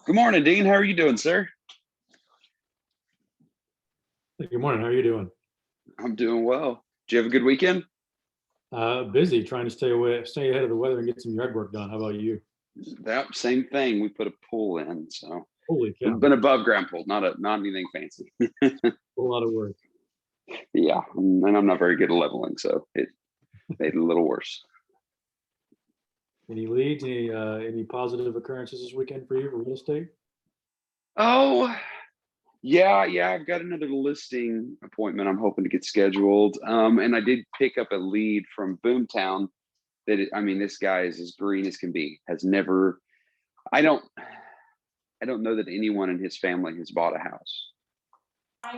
Good morning, Dean. How are you doing, sir? Good morning. How are you doing? I'm doing well. Did you have a good weekend? Busy trying to stay ahead of the weather and get some yard work done. How about you? That same thing. We put a pool in, so Holy it's cow, been above ground pool, not anything fancy. a lot of work. Yeah, and I'm not very good at leveling, so it made it a little worse. Any leads? Any positive occurrences this weekend for you for real estate? Oh, yeah. I've got another listing appointment I'm hoping to get scheduled. And I did pick up a lead from Boomtown this guy is as green as can be. Has never. I don't know that anyone in his family has bought a house.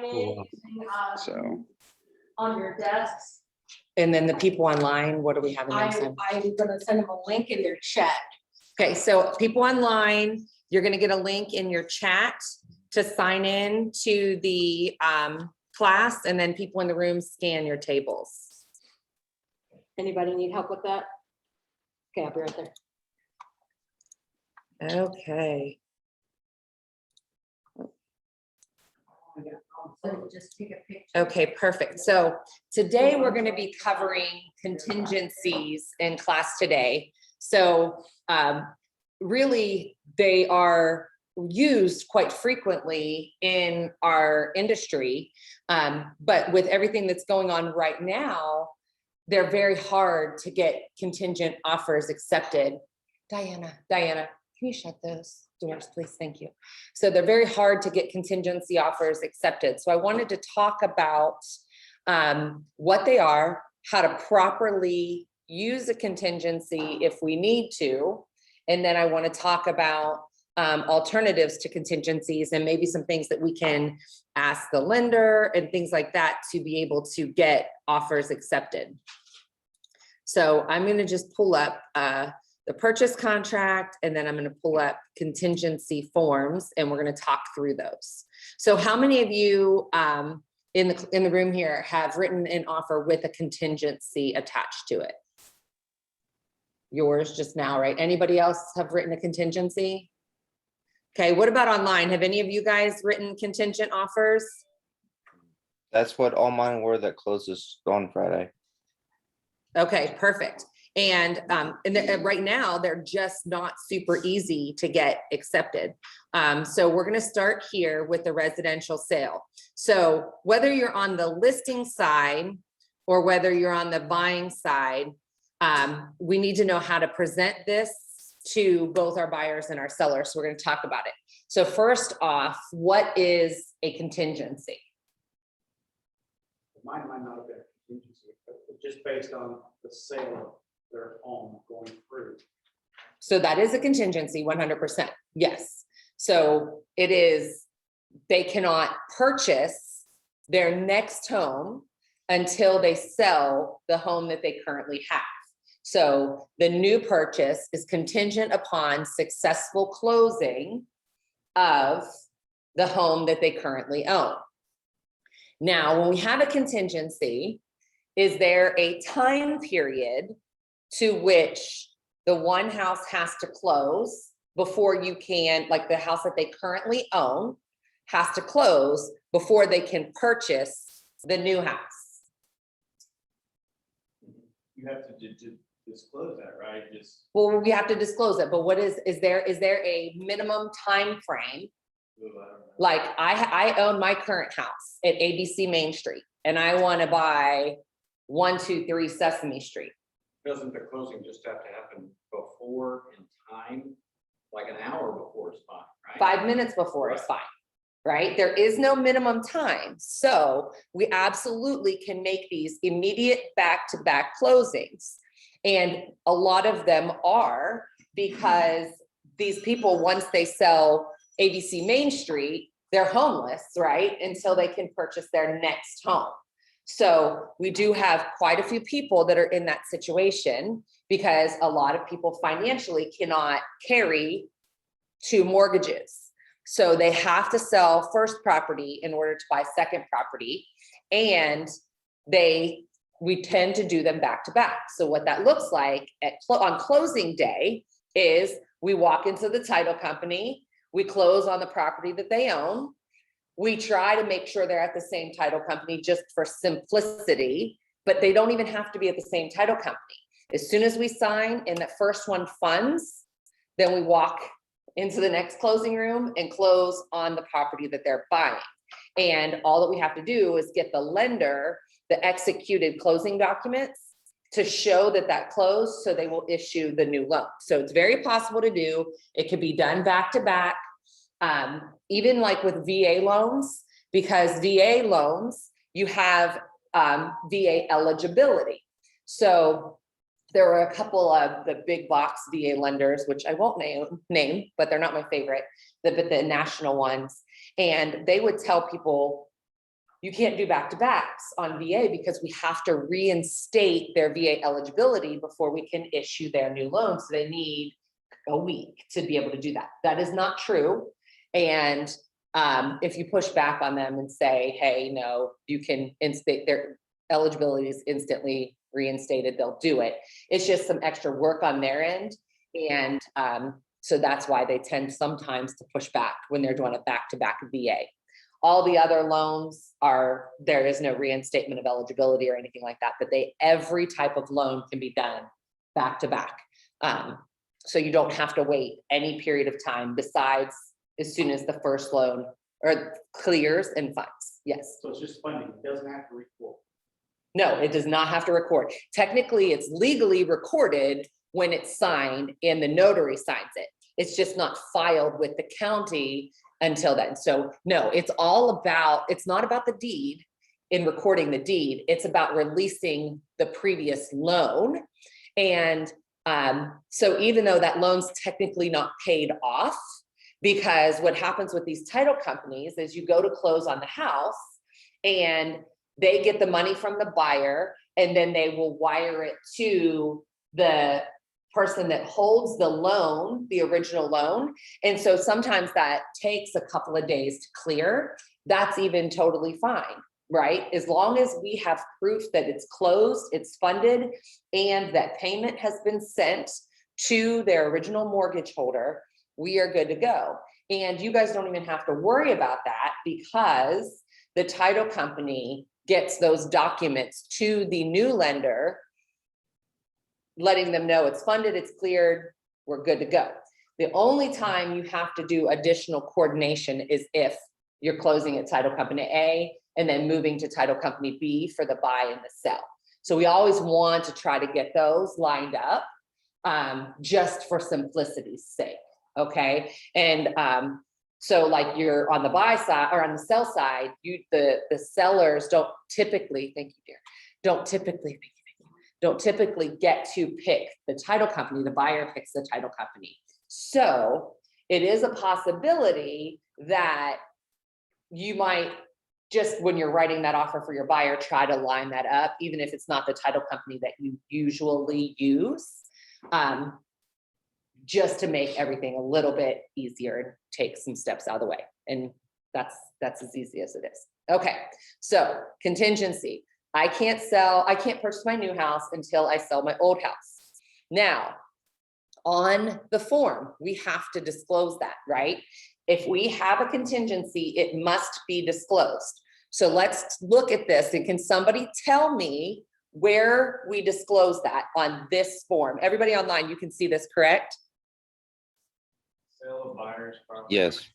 Well, So on your desks. And then the people online, what are we having them send? I'm gonna send them a link in their chat. Okay, so people online, you're gonna get a link in your chat to sign in to the class, and then people in the room scan your tables. Anybody need help with that? Okay, I'll be right there. Okay, So just take a picture. okay, perfect. So today we're gonna be covering contingencies in class today. So really, they are used quite frequently in our industry. But with everything that's going on right now, they're very hard to get contingent offers accepted. Diana, can you shut those doors, please? Thank you. So they're very hard to get contingency offers accepted. So I wanted to talk about what they are, how to properly use a contingency if we need to. And then I want to talk about alternatives to contingencies and maybe some things that we can ask the lender and things like that to be able to get offers accepted. So I'm going to just pull up the purchase contract, and then I'm going to pull up contingency forms, and we're going to talk through those. So how many of you in the room here have written an offer with a contingency attached to it? Yours just now, right? Anybody else have written a contingency? Okay, what about online? Have any of you guys written contingent offers? That's what all mine were that closes on Friday. Okay, perfect. And right now they're just not super easy to get accepted. So we're going to start here with the residential sale. So whether you're on the listing side or whether you're on the buying side, we need to know how to present this to both our buyers and our sellers. So we're going to talk about it. So first off, what is a contingency? Mine might not have been a contingency, but just based on the sale of their home going through. So that is a contingency, 100%. Yes. So it is, they cannot purchase their next home until they sell the home that they currently have. So the new purchase is contingent upon successful closing of the home that they currently own. Now, when we have a contingency, is there a time period to which the one house has to close before you can, like the house that they currently own, has to close before they can purchase the new house? You have to disclose that, right? Just Well, we have to disclose it, but what is there a minimum time frame? Like I own my current house at ABC Main Street and I want to buy 123 Sesame Street. doesn't the closing just have to happen before in time, like an hour before is fine, right? 5 minutes before is fine, right? There is no minimum time. So we absolutely can make these immediate back-to-back closings. And a lot of them are, because these people, once they sell ABC Main Street, they're homeless, right? Until they can purchase their next home. So we do have quite a few people that are in that situation because a lot of people financially cannot carry 2 mortgages. So they have to sell first property in order to buy second property. And we tend to do them back to back. So what that looks like on closing day is we walk into the title company, We close on the property that they own. We try to make sure they're at the same title company just for simplicity, but they don't even have to be at the same title company. As soon as we sign and the first one funds, then we walk into the next closing room and close on the property that they're buying. And all that we have to do is get the lender the executed closing documents to show that that closed, so they will issue the new loan. So it's very possible to do. It could be done back to back, even like with VA loans, because VA loans, you have VA eligibility. So there were a couple of the big box VA lenders, which I won't name, but they're not my favorite, but the national ones. And they would tell people, you can't do back-to-backs on VA because we have to reinstate their VA eligibility before we can issue their new loan. So they need a week to be able to do that. That is not true. And if you push back on them and say, hey, no, you can instate their eligibility is instantly reinstated, they'll do it. It's just some extra work on their end. And so that's why they tend sometimes to push back when they're doing a back-to-back VA. All the other loans are, there is no reinstatement of eligibility or anything like that, but every type of loan can be done back to back. So you don't have to wait any period of time besides as soon as the first loan or clears and funds. Yes. So it's just funding, it doesn't have to record. No, it does not have to record. Technically, it's legally recorded when it's signed and the notary signs it. It's just not filed with the county until then. So no, it's not about the deed in recording the deed. It's about releasing the previous loan. And so even though that loan's technically not paid off, because what happens with these title companies is you go to close on the house and they get the money from the buyer and then they will wire it to the person that holds the loan, the original loan. And so sometimes that takes a couple of days to clear. That's even totally fine, right? As long as we have proof that it's closed, it's funded, and that payment has been sent to their original mortgage holder, we are good to go. And you guys don't even have to worry about that because the title company gets those documents to the new lender, letting them know it's funded, it's cleared, we're good to go. The only time you have to do additional coordination is if you're closing at title company A and then moving to title company B for the buy and the sell. So we always want to try to get those lined up just for simplicity's sake, okay? And so like you're on the buy side or on the sell side, the sellers don't typically, thank you dear, don't typically get to pick the title company, the buyer picks the title company. So it is a possibility that you might just, when you're writing that offer for your buyer, try to line that up, even if it's not the title company that you usually use, just to make everything a little bit easier and take some steps out of the way. And that's as easy as it is. Okay, so contingency. I can't purchase my new house until I sell my old house. Now, on the form, we have to disclose that, right? If we have a contingency, it must be disclosed. So let's look at this. And can somebody tell me where we disclose that on this form? Everybody online, you can see this, correct? Sale of buyer's property. Yes.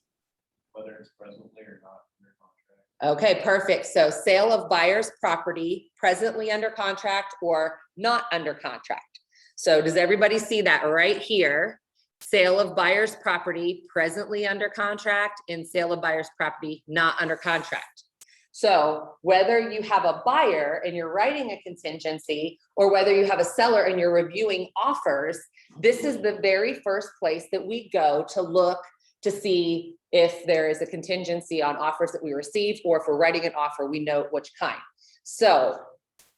Whether it's presently or not under contract. Okay, perfect. So sale of buyer's property presently under contract or not under contract. So does everybody see that right here? Sale of buyer's property presently under contract and sale of buyer's property not under contract. So whether you have a buyer and you're writing a contingency or whether you have a seller and you're reviewing offers, this is the very first place that we go to look to see if there is a contingency on offers that we received, or if we're writing an offer, we know which kind. So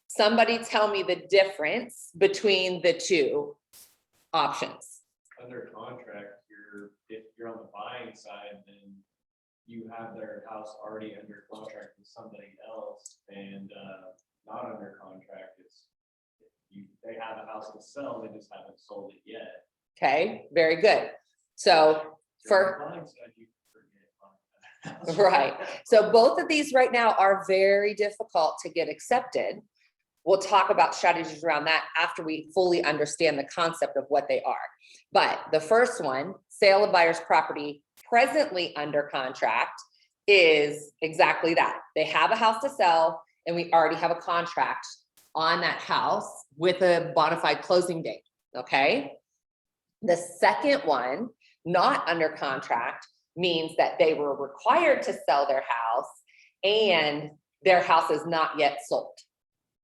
somebody tell me the difference between the two options. Under contract, if you're on the buying side, then you have their house already under contract with somebody else, and not under contract, they have a house to sell, they just haven't sold it yet. Okay, very good. So You're on the buying side, you forget. Right. So both of these right now are very difficult to get accepted. We'll talk about strategies around that after we fully understand the concept of what they are. But the first one, sale of buyer's property presently under contract, is exactly that. They have a house to sell and we already have a contract on that house with a bona fide closing date, okay? The second one, not under contract, means that they were required to sell their house and their house is not yet sold.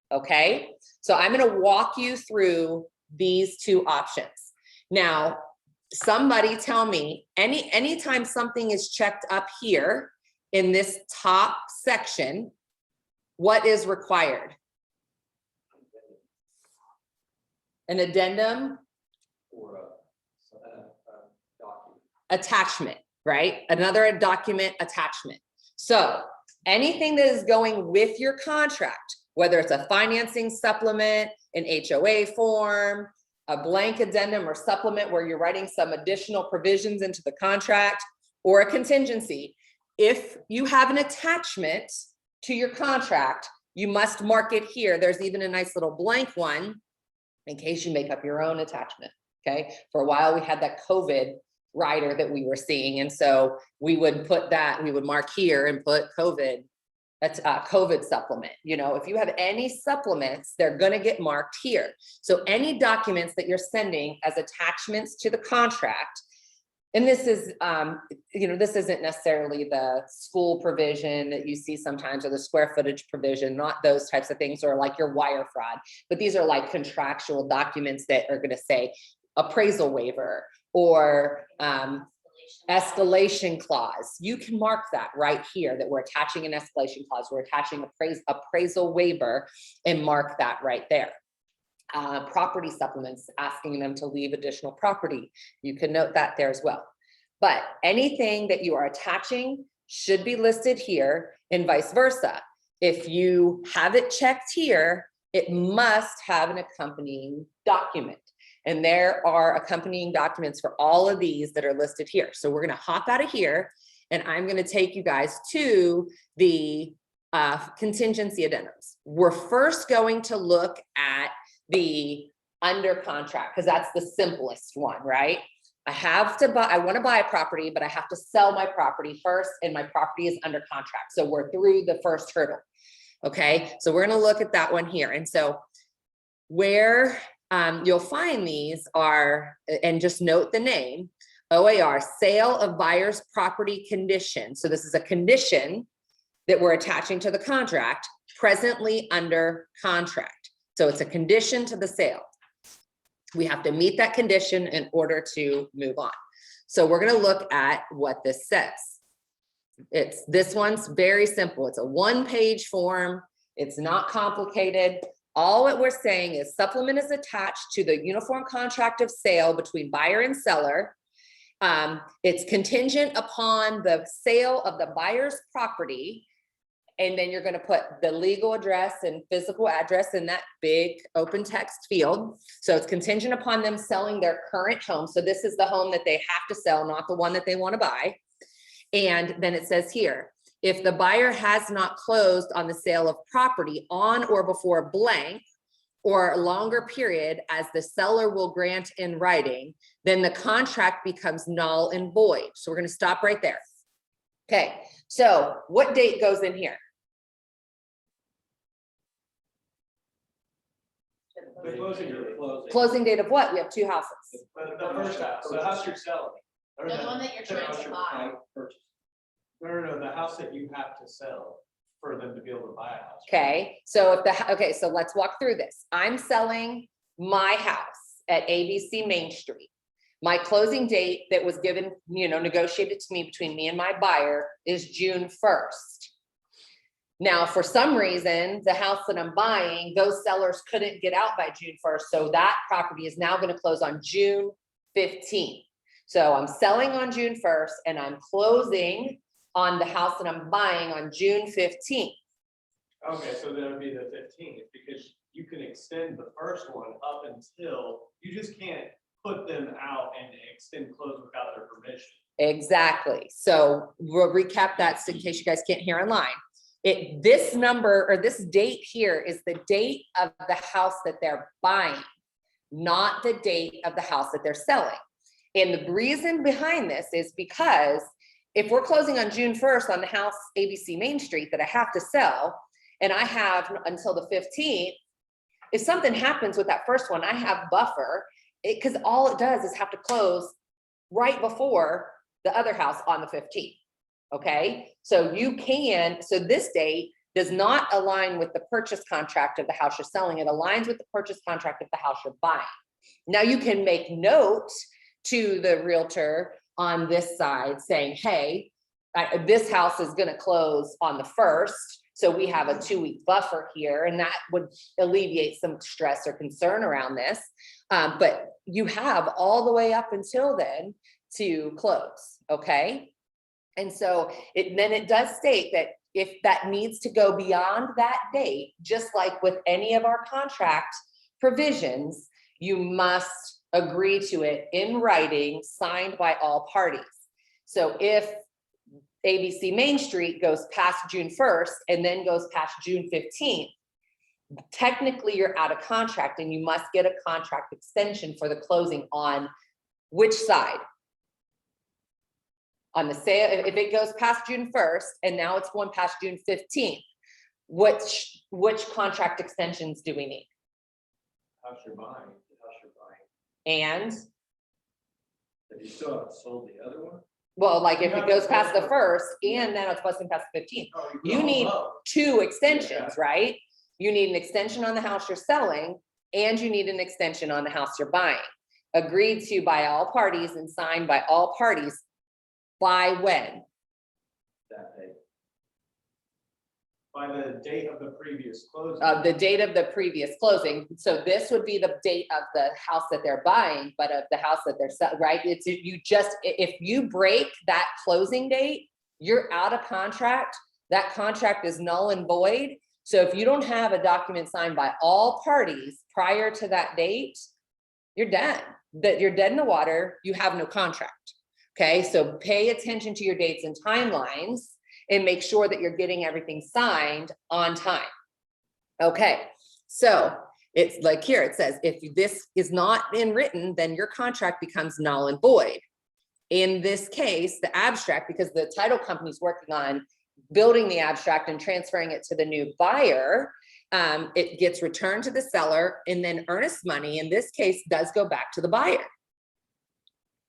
Okay, so I'm going to walk you through these two options. Now, somebody tell me, anytime something is checked up here in this top section, what is required? An addendum, attachment, right? Another document attachment. So anything that is going with your contract, whether it's a financing supplement, an HOA form, a blank addendum or supplement where you're writing some additional provisions into the contract, or a contingency, if you have an attachment to your contract, you must mark it here. There's even a nice little blank one in case you make up your own attachment, okay? For a while, we had that COVID rider that we were seeing. And so we would put that, we would mark here and put COVID, that's a COVID supplement. You know, if you have any supplements, they're gonna get marked here. So any documents that you're sending as attachments to the contract, and this is, you know, this isn't necessarily the school provision that you see sometimes, or the square footage provision, not those types of things, or like your wire fraud, but these are like contractual documents that are gonna say appraisal waiver or escalation clause. You can mark that right here, that we're attaching an escalation clause, we're attaching appraisal waiver, and mark that right there. Property supplements, asking them to leave additional property. You can note that there as well. But anything that you are attaching should be listed here, and vice versa. If you have it checked here, it must have an accompanying document. And there are accompanying documents for all of these that are listed here. So we're gonna hop out of here and I'm gonna take you guys to the contingency addendums. We're first going to look at the under contract, because that's the simplest one, right? I wanna buy a property, but I have to sell my property first, and my property is under contract. So we're through the first hurdle. Okay, so we're gonna look at that one here. And so where you'll find these are, and just note the name, OAR, sale of buyer's property condition. So this is a condition that we're attaching to the contract, presently under contract. So it's a condition to the sale. We have to meet that condition in order to move on. So we're gonna look at what this says. This one's very simple. It's a one-page form. It's not complicated. All what we're saying is supplement is attached to the uniform contract of sale between buyer and seller. It's contingent upon the sale of the buyer's property. And then you're gonna put the legal address and physical address in that big open text field. So it's contingent upon them selling their current home. So this is the home that they have to sell, not the one that they wanna buy. And then it says here, if the buyer has not closed on the sale of property on or before blank or a longer period as the seller will grant in writing, then the contract becomes null and void. So we're going to stop right there. Okay, so what date goes in here? The closing or the closing. Closing date of what? We have two houses. The first house, the house you're selling. Or The one that you're the trying house to you're buy. trying to purchase. No, the house that you have to sell for them to be able to buy a house. Okay, so okay, so let's walk through this. I'm selling my house at ABC Main Street. My closing date that was given, negotiated to me between me and my buyer is June 1st. Now, for some reason, the house that I'm buying, those sellers couldn't get out by June 1st. So that property is now going to close on June 15th. So I'm selling on June 1st and I'm closing on the house that I'm buying on June 15th. Okay, so that would be the 15th, because you can extend the first one up until, you just can't put them out and extend close without their permission. Exactly. So we'll recap that in case you guys can't hear online. This number or this date here is the date of the house that they're buying, not the date of the house that they're selling. And the reason behind this is because if we're closing on June 1st on the house ABC Main Street that I have to sell, and I have until the 15th, if something happens with that first one, I have buffer, because all it does is have to close right before the other house on the 15th. Okay, so so this date does not align with the purchase contract of the house you're selling. It aligns with the purchase contract of the house you're buying. Now you can make note to the realtor on this side saying, hey, this house is going to close on the 1st. So we have a 2-week buffer here, and that would alleviate some stress or concern around this. But you have all the way up until then to close, okay? And so then it does state that if that needs to go beyond that date, just like with any of our contract provisions, you must agree to it in writing, signed by all parties. So if ABC Main Street goes past June 1st and then goes past June 15th, technically you're out of contract and you must get a contract extension for the closing on which side? On the sale, if it goes past June 1st and now it's going past June 15th, which contract extensions do we need? House you're buying, the house you're buying. And, If you still haven't sold the other one. well, like if it goes past the 1st and then it's busting past the 15th, you need 2 extensions, right? You need an extension on the house you're selling and you need an extension on the house you're buying. Agreed to by all parties and signed by all parties. By when? That day. By the date of the previous closing. The date of the previous closing. So this would be the date of the house that they're buying, but of the house that they're selling, right? It's if you break that closing date, you're out of contract. That contract is null and void. So if you don't have a document signed by all parties prior to that date, you're done. That you're dead in the water. You have no contract. Okay, so pay attention to your dates and timelines and make sure that you're getting everything signed on time. Okay, so it's like here, it says, if this is not in written, then your contract becomes null and void. In this case, the abstract, because the title company is working on building the abstract and transferring it to the new buyer, it gets returned to the seller, and then earnest money, in this case, does go back to the buyer.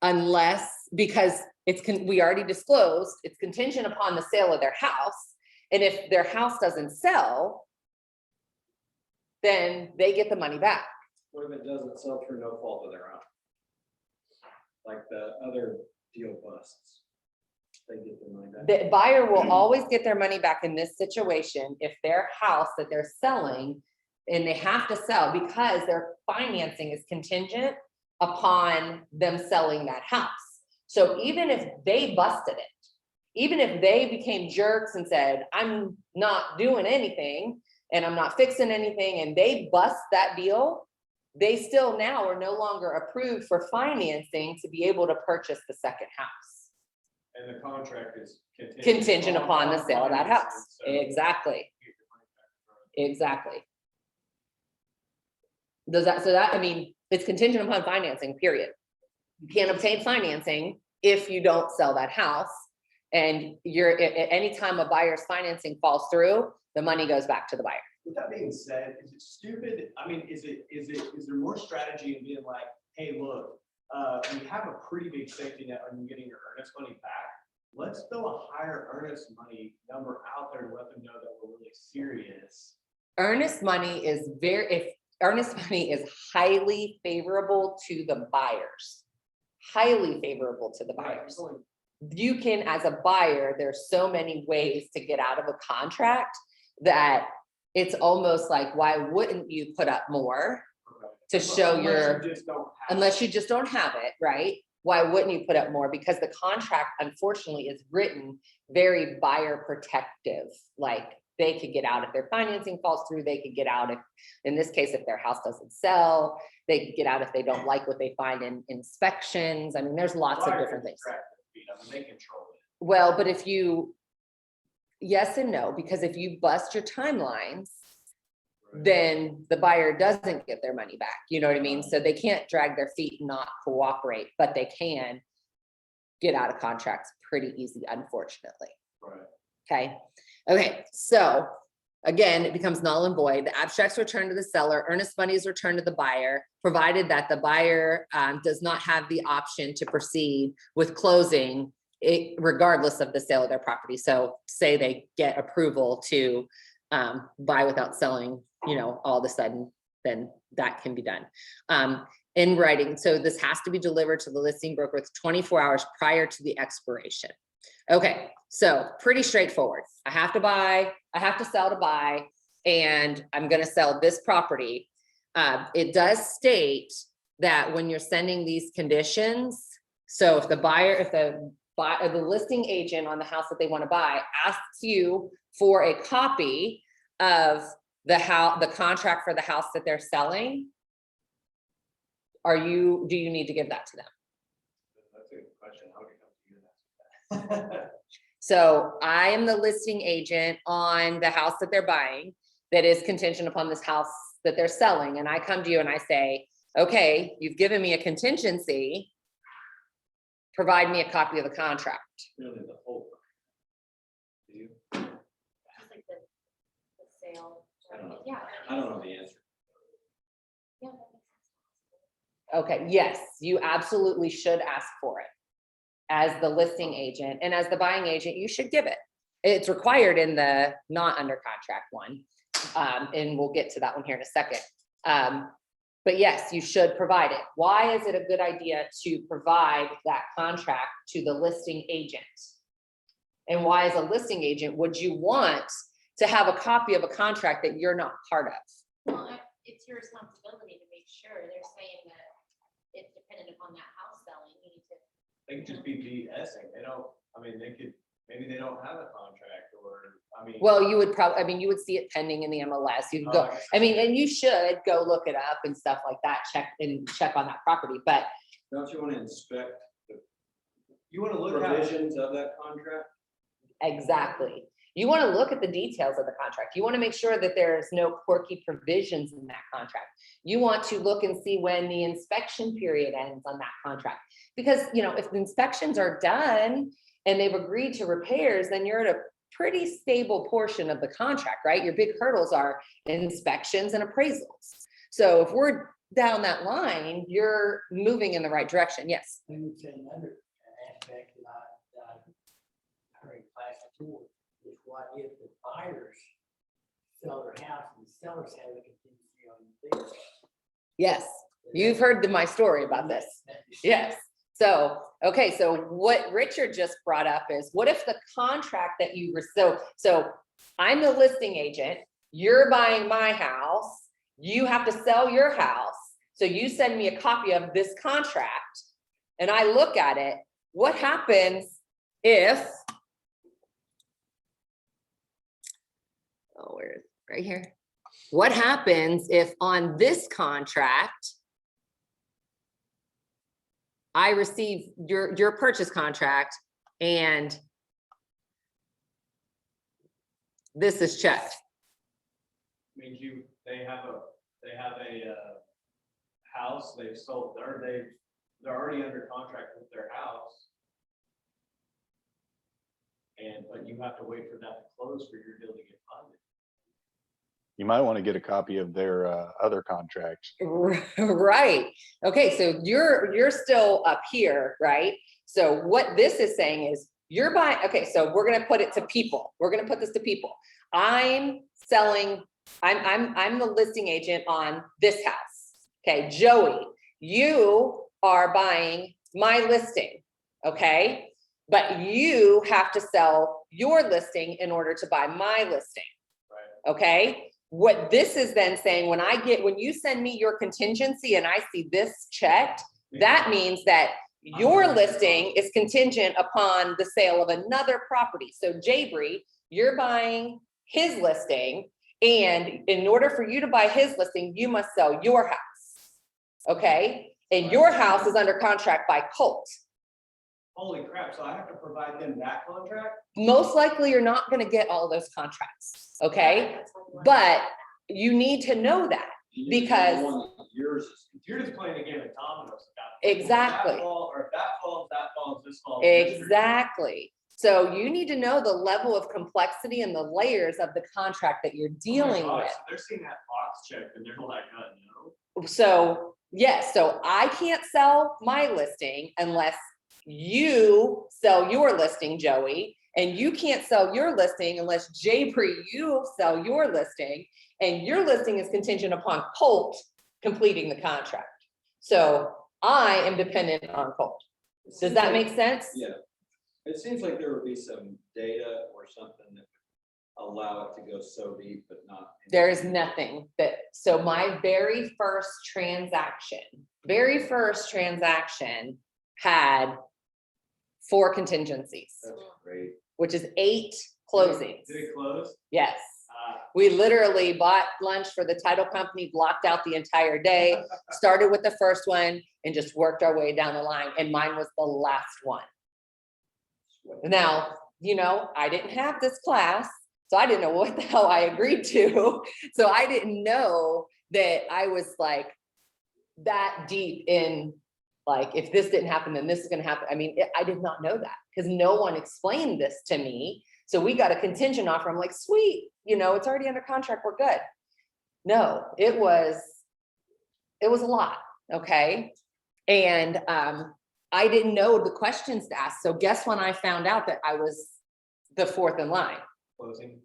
Unless, because we already disclosed, it's contingent upon the sale of their house. And if their house doesn't sell, then they get the money back. What if it doesn't sell through no fault of their own? Like the other deal busts. They get their money back. The buyer will always get their money back in this situation if their house that they're selling, and they have to sell because their financing is contingent upon them selling that house. So even if they busted it, even if they became jerks and said, I'm not doing anything and I'm not fixing anything, and they bust that deal, they still now are no longer approved for financing to be able to purchase the second house. And the contract is Contingent upon the sale of that house. So Exactly, you get your money back. exactly. I mean, it's contingent upon financing, period. You can't obtain financing if you don't sell that house. And anytime a buyer's financing falls through, the money goes back to the buyer. With that being said, is it stupid? I mean, is there more strategy in being like, hey, look, we have a pretty big safety net on you getting your earnest money back. Let's throw a higher earnest money number out there to let them know that we're really serious. Earnest money is earnest money is highly favorable to the buyers. Highly favorable to the buyers. You can, as a buyer, there's so many ways to get out of a contract that it's almost like, why wouldn't you put up more to show unless you just don't have it, right? Why wouldn't you put up more? Because the contract, unfortunately, is written very buyer protective. Like, they could get out if their financing falls through. They could get out if, in this case, if their house doesn't sell. They could get out if they don't like what they find in inspections. I mean, there's lots of different things. I mean, they control it. Well, but if you, yes and no, because if you bust your timelines, Right. then the buyer doesn't get their money back. You know what I mean? So they can't drag their feet and not cooperate, but they can get out of contracts pretty easy, unfortunately. Right. Okay. Okay. So again, it becomes null and void. The abstract's returned to the seller, earnest money is returned to the buyer, provided that the buyer does not have the option to proceed with closing it regardless of the sale of their property. So say they get approval to buy without selling, you know, all of a sudden, then that can be done. In writing. So this has to be delivered to the listing broker with 24 hours prior to the expiration. Okay, so pretty straightforward. I have to buy, I have to sell to buy, and I'm gonna sell this property. It does state that when you're sending these conditions, so if the buyer, if the listing agent on the house that they want to buy asks you for a copy of the contract for the house that they're selling, do you need to give that to them? That's a good question. How would you come to you that? So I am the listing agent on the house that they're buying that is contingent upon this house that they're selling. And I come to you and I say, okay, you've given me a contingency. Provide me a copy of the contract. Really the whole. Do you? Just like the sale. I don't know. Yeah. I don't know the answer. Yeah, that makes sense. Okay, yes, you absolutely should ask for it as the listing agent, and as the buying agent, you should give it. It's required in the not under contract one. And we'll get to that one here in a second. But yes, you should provide it. Why is it a good idea to provide that contract to the listing agent? And why, as a listing agent, would you want to have a copy of a contract that you're not part of? Well, it's your responsibility to make sure. They're saying that it's dependent upon that house selling. You need to. They could just be BSing. They don't, I mean, they could, maybe they don't have a contract or, I mean. Well, you would probably, I mean, you would see it pending in the MLS. You could go, I mean, and you should go look it up and stuff like that, check on that property, but Don't you want to inspect you want to look at- provisions of that contract? exactly. You want to look at the details of the contract. You want to make sure that there's no quirky provisions in that contract. You want to look and see when the inspection period ends on that contract. Because, you know, if the inspections are done and they've agreed to repairs, then you're at a pretty stable portion of the contract, right? Your big hurdles are inspections and appraisals. So if we're down that line, you're moving in the right direction. Yes. We would say another aspect that I heard class tour is what if the buyers sell their house and the sellers have a contingency on theirs? Yes. You've heard my story about this. Yes. So, okay, so what Richard just brought up is, what if the contract that you were, so I'm the listing agent, you're buying my house, you have to sell your house, so you send me a copy of this contract, and I look at it, what happens if, oh, where is it? Right here. What happens if on this contract, I receive your purchase contract and this is checked? Means they have a house they've sold, they're already under contract with their house. But you have to wait for that to close for your deal to get funded. You might want to get a copy of their other contracts. Right. Okay, so you're still up here, right? So what this is saying is you're buying, okay, so we're gonna put it to people. We're gonna put this to people. I'm selling, I'm the listing agent on this house. Okay, Joey, you are buying my listing, okay? But you have to sell your listing in order to buy my listing. Right. Okay? What this is then saying, when you send me your contingency and I see this checked, that means that your listing is contingent upon the sale of another property. So Jabry, you're buying his listing, and in order for you to buy his listing, you must sell your house. Okay? And your house is under contract by Colt. Holy crap, so I have to provide them that contract? Most likely, you're not gonna get all those contracts, okay? That's what we want. But you need to know that. Because- Yours is, you're just playing a game of dominoes at that point. Exactly. If that falls, or if that falls, this falls. this falls. Exactly. So you need to know the level of complexity and the layers of the contract that you're Oh my dealing gosh, with. so they're seeing that box check and they're like, no. So, yes, so I can't sell my listing unless you sell your listing, Joey. And you can't sell your listing unless Jaypree, you sell your listing. And your listing is contingent upon Colt completing the contract. So I am dependent on Colt. Does that make sense? Yeah, it seems like there would be some data or something that would allow it to go so deep, but not. There is nothing that, so my very first transaction had 4 contingencies, That's great. which is 8 closings. Did it close? Yes. We literally bought lunch for the title company, blocked out the entire day, started with the first one and just worked our way down the line. And mine was the last one. Now, you know, I didn't have this class, so I didn't know what the hell I agreed to. So I didn't know that I was like that deep in, like, if this didn't happen, then this is gonna happen. I mean, I did not know that because no one explained this to me. So we got a contingent offer. I'm like, sweet, you know, it's already under contract, we're good. No, it was a lot, okay? And I didn't know the questions to ask. So guess when I found out that I was the 4th in line? Closing?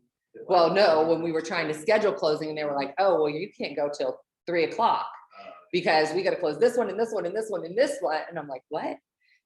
Well, no, when we were trying to schedule closing and they were like, oh, well, you can't go till 3 o'clock because we got to close this one and this one and this one and this one. And I'm like, what?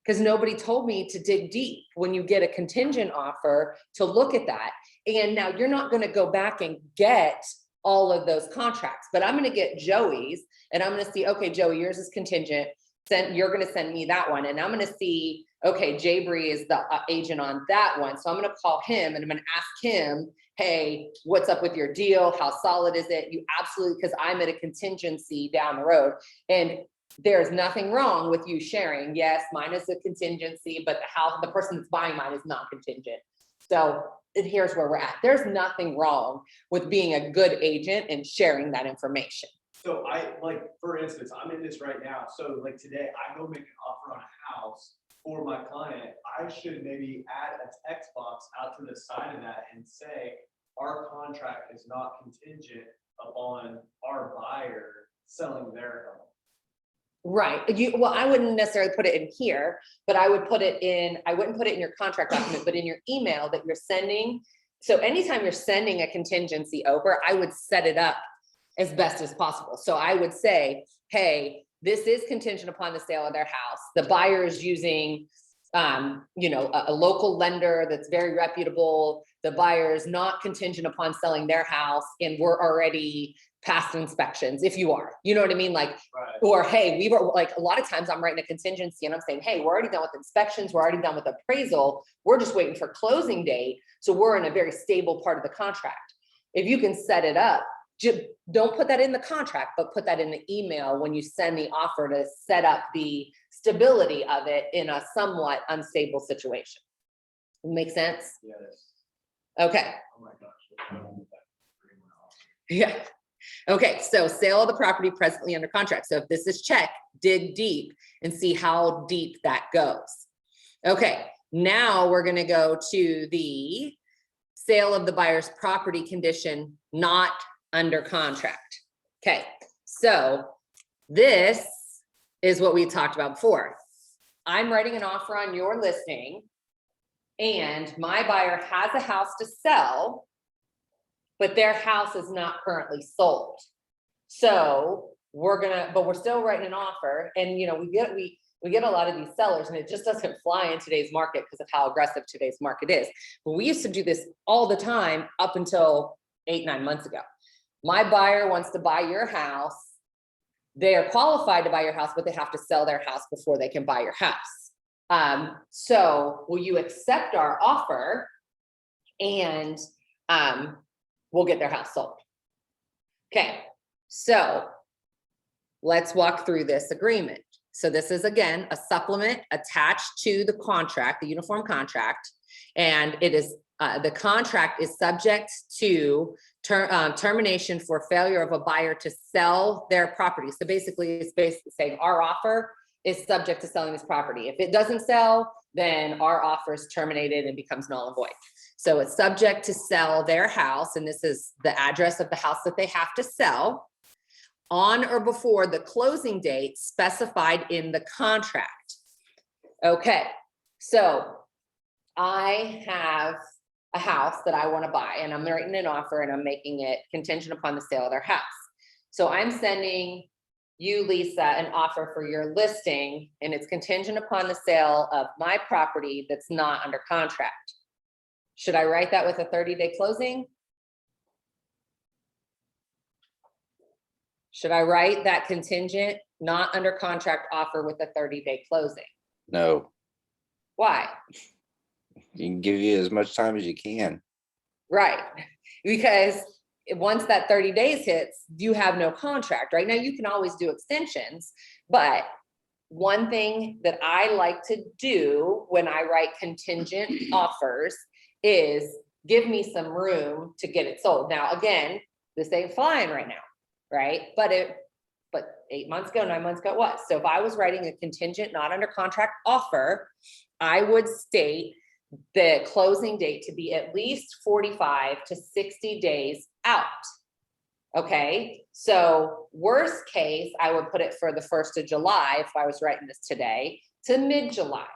Because nobody told me to dig deep when you get a contingent offer to look at that. And now you're not going to go back and get all of those contracts, but I'm going to get Joey's and I'm going to see, okay, Joey, yours is contingent. You're going to send me that one. And I'm going to see, okay, Jaybree is the agent on that one. So I'm going to call him and I'm going to ask him, hey, what's up with your deal? How solid is it? You absolutely, because I'm at a contingency down the road. And there's nothing wrong with you sharing. Yes, mine is a contingency, but the person that's buying mine is not contingent. So here's where we're at. There's nothing wrong with being a good agent and sharing that information. So I, like, for instance, I'm in this right now. So like today, I go make an offer on a house for my client. I should maybe add a text box out to the side of that and say, our contract is not contingent upon our buyer selling their home. Right. Well, I wouldn't necessarily put it in here, but I would put it in, I wouldn't put it in your contract document, but in your email that you're sending. So anytime you're sending a contingency over, I would set it up as best as possible. So I would say, hey, this is contingent upon the sale of their house. The buyer is using, you know, a local lender that's very reputable. The buyer is not contingent upon selling their house and we're already past inspections, if you are, you know what I mean? Like, Right. or hey, we were like, a lot of times I'm writing a contingency and I'm saying, hey, we're already done with inspections. We're already done with appraisal. We're just waiting for closing date. So we're in a very stable part of the contract. If you can set it up, don't put that in the contract, but put that in the email when you send the offer to set up the stability of it in a somewhat unstable situation. Make sense? Yes. Okay. Oh my gosh. Yeah. Okay, so sale of the property presently under contract. So if this is check, dig deep and see how deep that goes. Okay, now we're gonna go to the sale of the buyer's property condition not under contract. Okay, so this is what we talked about before. I'm writing an offer on your listing and my buyer has a house to sell, but their house is not currently sold. So but we're still writing an offer. And, you know, we get a lot of these sellers and it just doesn't fly in today's market because of how aggressive today's market is. But we used to do this all the time up until 8-9 months ago. My buyer wants to buy your house. They are qualified to buy your house, but they have to sell their house before they can buy your house. So will you accept our offer and we'll get their house sold? Okay, so let's walk through this agreement. So this is again, a supplement attached to the contract, the uniform contract. And it is, the contract is subject to termination for failure of a buyer to sell their property. So basically, it's basically saying our offer is subject to selling this property. If it doesn't sell, then our offer is terminated and becomes null and void. So it's subject to sell their house, and this is the address of the house that they have to sell on or before the closing date specified in the contract. Okay, so I have a house that I want to buy, and I'm writing an offer, and I'm making it contingent upon the sale of their house. So I'm sending you, Lisa, an offer for your listing, and it's contingent upon the sale of my property that's not under contract. Should I write that with a 30-day closing? Should I write that contingent, not under contract offer with a 30-day closing? No, Why? you can give you as much time as you can. Right, because once that 30 days hits, you have no contract. Right now, you can always do extensions, but one thing that I like to do when I write contingent offers is give me some room to get it sold. Now, again, this ain't flying right now, right? But 8 months ago, 9 months ago, it was. So if I was writing a contingent, not under contract offer, I would state the closing date to be at least 45 to 60 days out. Okay, so worst case, I would put it for the 1st of July if I was writing this today to mid-July.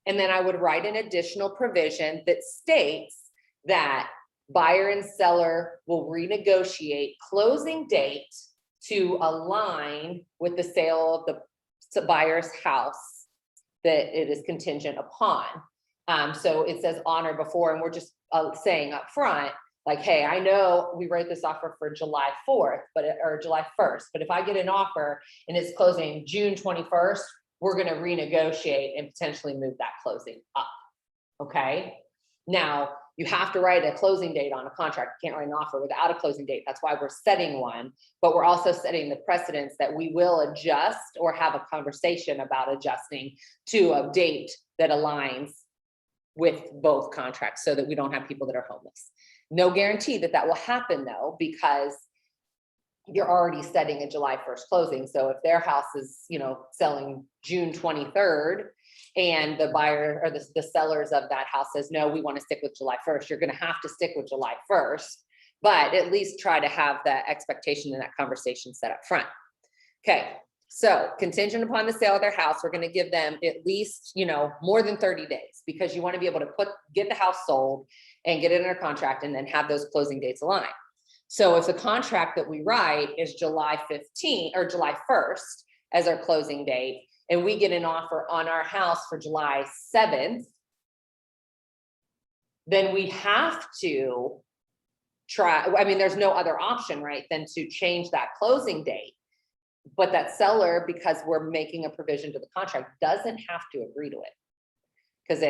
And then I would write an additional provision that states that buyer and seller will renegotiate closing date to align with the sale of the buyer's house that it is contingent upon. So it says on or before, and we're just saying up front, like, hey, I know we write this offer for July 4th, or July 1st, but if I get an offer and it's closing June 21st, we're going to renegotiate and potentially move that closing up. Okay. Now you have to write a closing date on a contract. You can't write an offer without a closing date. That's why we're setting one, but we're also setting the precedence that we will adjust or have a conversation about adjusting to a date that aligns with both contracts so that we don't have people that are homeless. No guarantee that that will happen though, because you're already setting a July 1st closing. So if their house is, selling June 23rd and the buyer or the sellers of that house says, no, we want to stick with July 1st, you're going to have to stick with July 1st, but at least try to have that expectation and that conversation set up front. Okay. So contingent upon the sale of their house, we're going to give them at least, more than 30 days because you want to be able to get the house sold and get it under contract and then have those closing dates aligned. So if the contract that we write is July 15th or July 1st as our closing date, and we get an offer on our house for July 7th, then we have to there's no other option, right, than to change that closing date. But that seller, because we're making a provision to the contract, doesn't have to agree to it. Because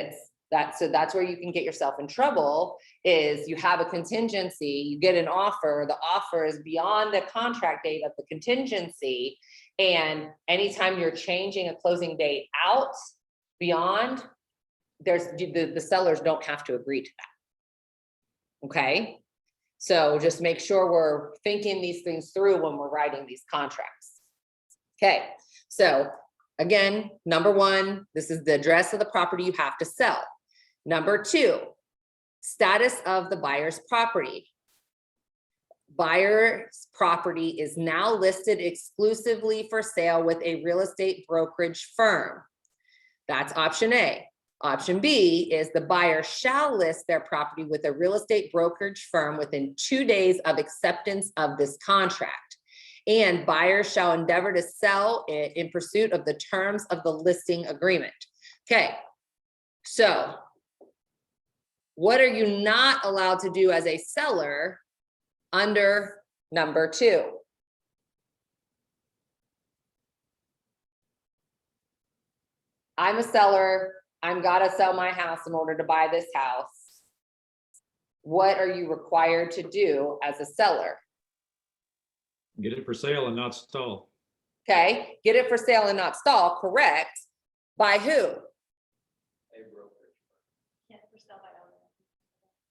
that's where you can get yourself in trouble is you have a contingency, you get an offer, the offer is beyond the contract date of the contingency. And anytime you're changing a closing date out beyond, the sellers don't have to agree to that. Okay. So just make sure we're thinking these things through when we're writing these contracts. Okay. So again, number one, this is the address of the property you have to sell. Number two, status of the buyer's property. Buyer's property is now listed exclusively for sale with a real estate brokerage firm. That's option A. Option B is the buyer shall list their property with a real estate brokerage firm within 2 days of acceptance of this contract. And buyers shall endeavor to sell it in pursuit of the terms of the listing agreement. Okay, so what are you not allowed to do as a seller under number two? I'm a seller. I'm gotta sell my house in order to buy this house. What are you required to do as a seller? Get it for sale and not stall. Okay, get it for sale and not stall, correct? By who? A brokerage. Can't for sale by owner.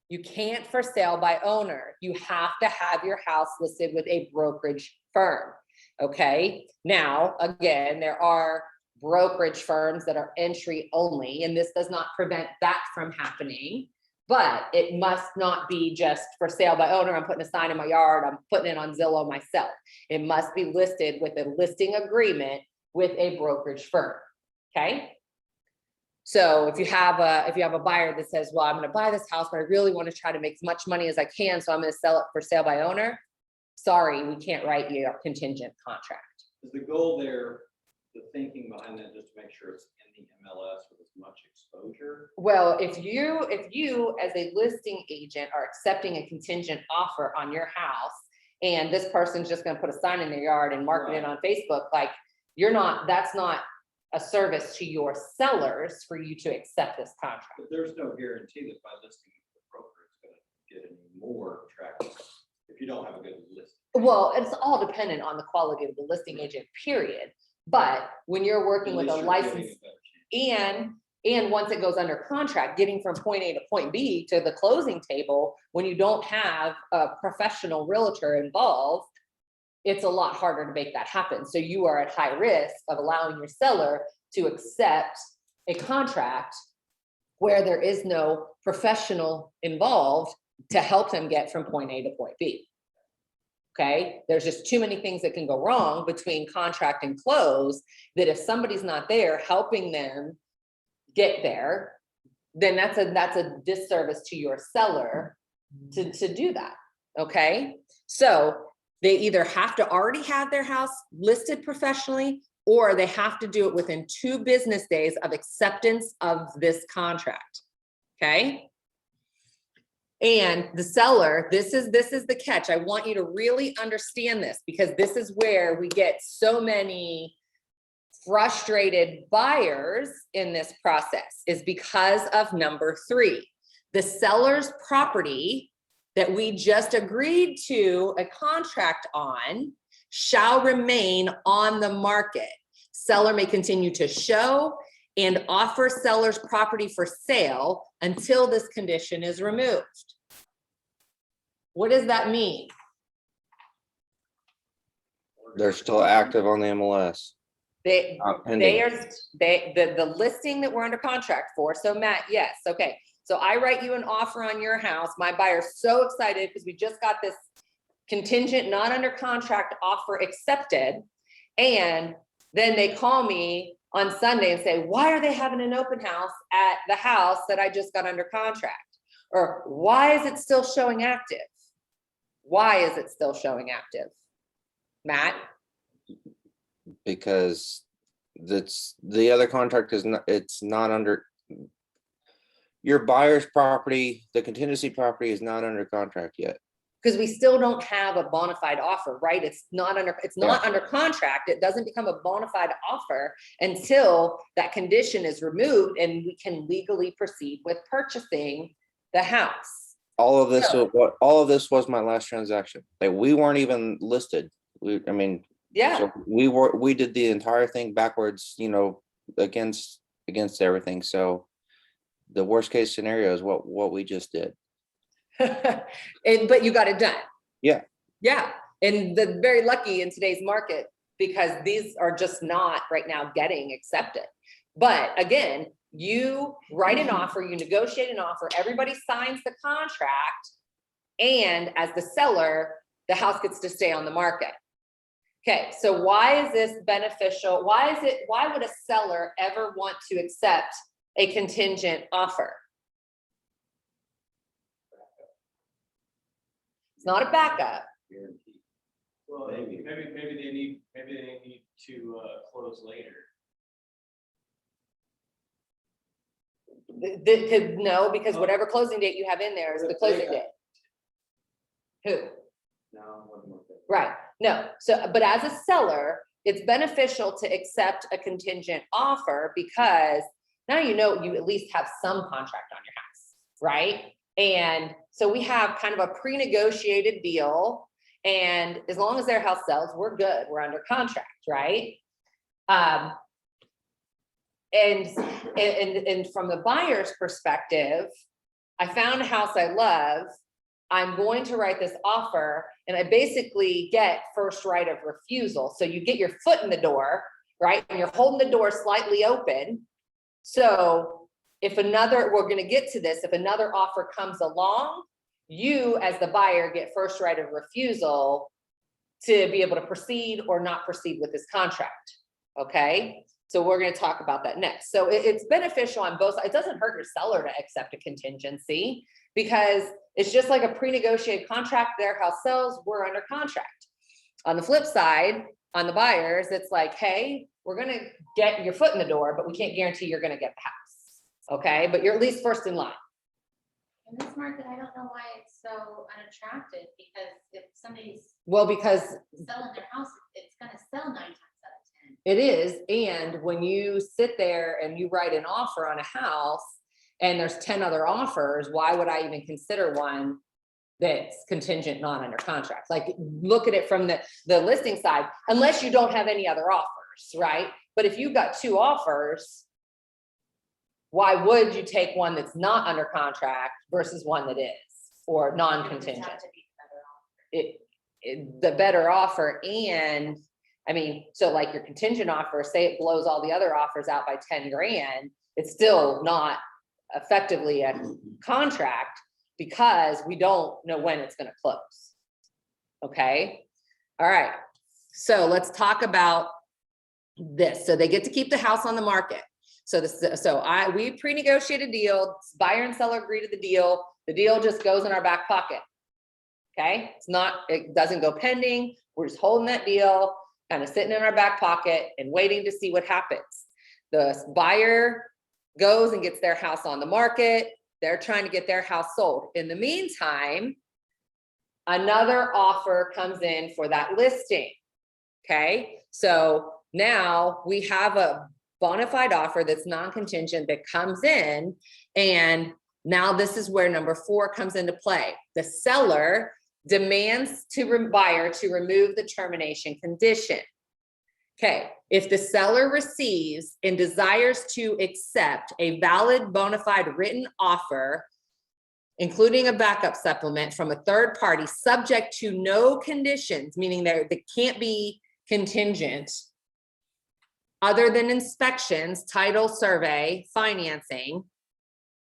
You can't for sale by owner. You have to have your house listed with a brokerage firm. Okay, now, again, there are brokerage firms that are entry only, and this does not prevent that from happening. But it must not be just for sale by owner. I'm putting a sign in my yard, I'm putting it on Zillow myself. It must be listed with a listing agreement with a brokerage firm. Okay. So if you have a buyer that says, well, I'm going to buy this house, but I really want to try to make as much money as I can, so I'm going to sell it for sale by owner. Sorry, we can't write you a contingent contract. Is the goal there, the thinking behind that, just to make sure it's in the MLS with as much exposure? Well, if you as a listing agent are accepting a contingent offer on your house, and this person's just going to put a sign in their yard and market it on Facebook, like that's not a service to your sellers for you to accept this contract. But there's no guarantee that by listing with the broker, it's gonna get any more traction if you don't have a good list. Well, it's all dependent on the quality of the listing agent, period. But when you're working with a licensed, and once it goes under contract, getting from point A to point B to the closing table, when you don't have a professional realtor involved, it's a lot harder to make that happen. So you are at high risk of allowing your seller to accept a contract where there is no professional involved to help them get from point A to point B. Okay, there's just too many things that can go wrong between contract and close, that if somebody's not there helping them get there, then that's a disservice to your seller to do that. Okay, so they either have to already have their house listed professionally, or they have to do it within 2 business days of acceptance of this contract. Okay. And the seller, this is the catch. I want you to really understand this, because this is where we get so many frustrated buyers in this process, is because of number 3. The seller's property that we just agreed to a contract on shall remain on the market. Seller may continue to show and offer seller's property for sale until this condition is removed. What does that mean? They're still active on the MLS. The pending. listing that we're under contract for. So Matt, yes, okay. So I write you an offer on your house. My buyer's so excited because we just got this contingent, not under contract offer accepted. And then they call me on Sunday and say, why are they having an open house at the house that I just got under contract? Or why is it still showing active? Why is it still showing active? Matt? Because the other contract is not, it's not under your buyer's property. The contingency property is not under contract yet. Because we still don't have a bona fide offer, right? It's not under contract. It doesn't become a bona fide offer until that condition is removed and we can legally proceed with purchasing the house. All of this was my last transaction. Like, we weren't even listed. Yeah. So we did the entire thing backwards, against everything. So the worst case scenario is what we just did. But you got it done. Yeah. Yeah. And the very lucky in today's market, because these are just not right now getting accepted. But again, you write an offer, you negotiate an offer, everybody signs the contract, and as the seller, the house gets to stay on the market. Okay, so why is this beneficial? Why would a seller ever want to accept a contingent offer? It's not a backup. Guaranteed. Well, maybe they need to close later. No, because whatever closing date you have in there is the closing date. Who? No, one more thing. Right, no, so, but as a seller, it's beneficial to accept a contingent offer, because now you at least have some contract on your house, right? And so we have kind of a pre-negotiated deal, And as long as their house sells, we're good, we're under contract, right? And from the buyer's perspective, I found a house I love, I'm going to write this offer, and I basically get first right of refusal. So you get your foot in the door, right? And you're holding the door slightly open. So if we're gonna get to this, if another offer comes along, you as the buyer get first right of refusal to be able to proceed or not proceed with this contract, okay? So we're gonna talk about that next. So it's beneficial on both sides. It doesn't hurt your seller to accept a contingency because it's just like a pre-negotiated contract. Their house sells, we're under contract. On the flip side, on the buyers, it's like, hey, we're gonna get your foot in the door, but we can't guarantee you're gonna get the house, okay? But you're at least first in line. In this market, I don't know why it's so unattractive, because if somebody's Well, because selling their house, it's gonna sell 9 times out of 10. it is, and when you sit there and you write an offer on a house and there's 10 other offers, why would I even consider one that's contingent, not under contract? Like, look at it from the listing side, unless you don't have any other offers, right? But if you've got 2 offers, why would you take one that's not under contract versus one that is, or non-contingent? It would have to be the better offer. The better offer, and I mean, so like your contingent offer, say it blows all the other offers out by 10 grand, it's still not effectively a contract because we don't know when it's going to close. Okay. All right. So let's talk about this. So they get to keep the house on the market. So we pre-negotiate a deal, buyer and seller agree to the deal just goes in our back pocket. Okay. It doesn't go pending. We're just holding that deal, kind of sitting in our back pocket and waiting to see what happens. The buyer goes and gets their house on the market. They're trying to get their house sold. In the meantime, another offer comes in for that listing. Okay. So now we have a bona fide offer that's non-contingent that comes in, and now this is where number 4 comes into play. The seller demands buyer to remove the termination condition. Okay, if the seller receives and desires to accept a valid bona fide written offer, including a backup supplement from a third party subject to no conditions, meaning they can't be contingent, other than inspections, title survey, financing,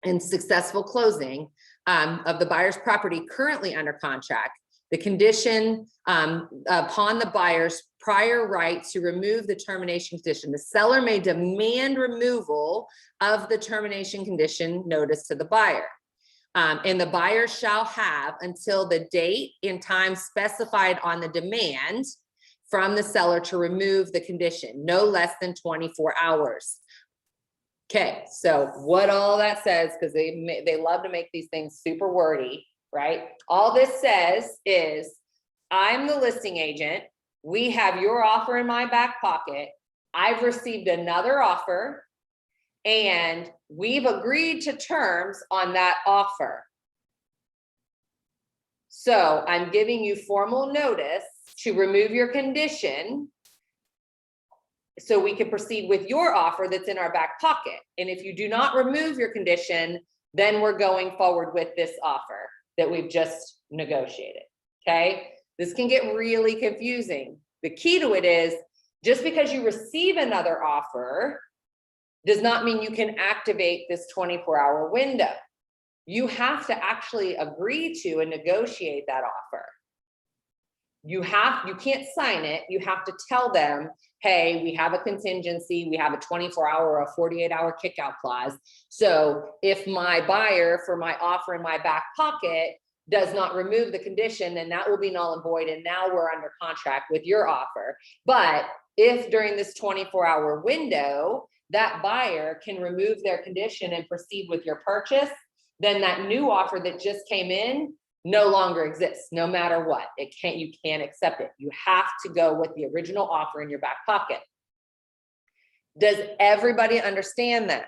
and successful closing of the buyer's property currently under contract, the condition upon the buyer's prior right to remove the termination condition, the seller may demand removal of the termination condition notice to the buyer. And the buyer shall have until the date and time specified on the demand from the seller to remove the condition, no less than 24 hours. Okay, so what all that says, because they love to make these things super wordy, right? All this says is, I'm the listing agent. We have your offer in my back pocket. I've received another offer, and we've agreed to terms on that offer. So I'm giving you formal notice to remove your condition so we can proceed with your offer that's in our back pocket. And if you do not remove your condition, then we're going forward with this offer that we've just negotiated, okay? This can get really confusing. The key to it is, just because you receive another offer does not mean you can activate this 24-hour window. You have to actually agree to and negotiate that offer. You can't sign it. You have to tell them, hey, we have a contingency, we have a 24-hour or a 48-hour kickout clause. So if my buyer for my offer in my back pocket does not remove the condition, then that will be null and void, and now we're under contract with your offer. But if during this 24-hour window, that buyer can remove their condition and proceed with your purchase, then that new offer that just came in no longer exists, no matter what. You can't accept it. You have to go with the original offer in your back pocket. Does everybody understand that?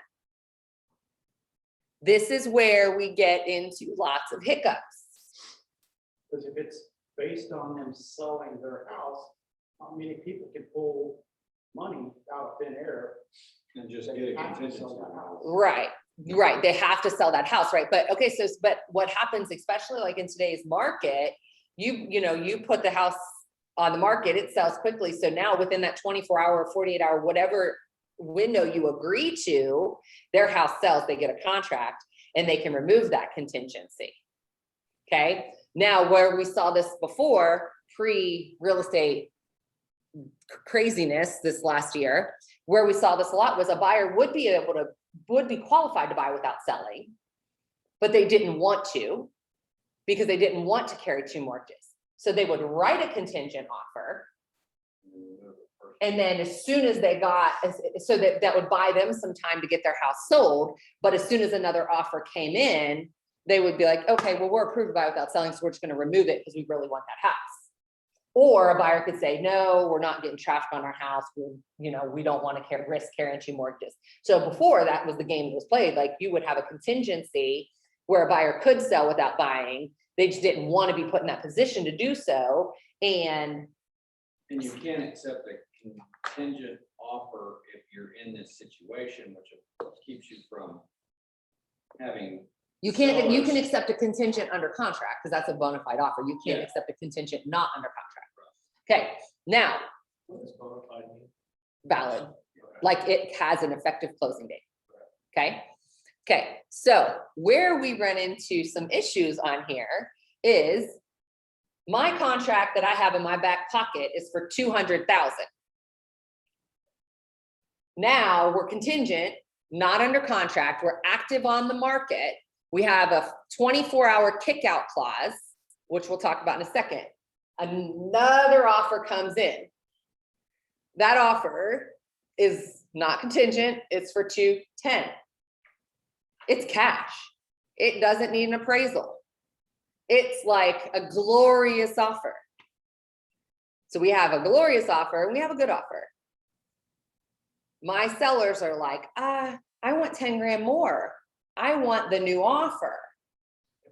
This is where we get into lots of hiccups. Because based on them selling their house, how many people can pull money out of thin air? And just get a Have to contingency. sell that house. Right, right. They have to sell that house, right? But, okay, so, but what happens, especially like in today's market, you know, you put the house on the market, it sells quickly. So now within that 24-hour, 48-hour, whatever window you agree to, their house sells, they get a contract and they can remove that contingency. Okay, now where we saw this before, pre-real estate craziness this last year, where we saw this a lot was a buyer would be qualified to buy without selling, but they didn't want to because they didn't want to carry two mortgages. So they would write a contingent offer. And then as soon as they got, so that would buy them some time to get their house sold. But as soon as another offer came in, they would be like, okay, well, we're approved to buy without selling, so we're just gonna remove it because we really want that house. Or a buyer could say, no, we're not getting traffic on our house. We don't want to risk carrying two mortgages. So before, that was the game that was played. Like, you would have a contingency where a buyer could sell without buying. They just didn't want to be put in that position to do so. And And you can't accept a contingent offer if you're in this situation, which keeps you from having. you can sellers. accept a contingent under contract because that's a bona fide offer. You can't Yeah. accept a contingent not under contract. Okay, now, What does bona fide mean? valid, like it has an effective closing date. Okay, okay, so where we run into some issues on here is my contract that I have in my back pocket is for 200,000. Now we're contingent, not under contract, we're active on the market. We have a 24-hour kick-out clause, which we'll talk about in a second. Another offer comes in. That offer is not contingent, it's for 210. It's cash. It doesn't need an appraisal. It's like a glorious offer. So we have a glorious offer and we have a good offer. My sellers are like, I want 10 grand more. I want the new offer.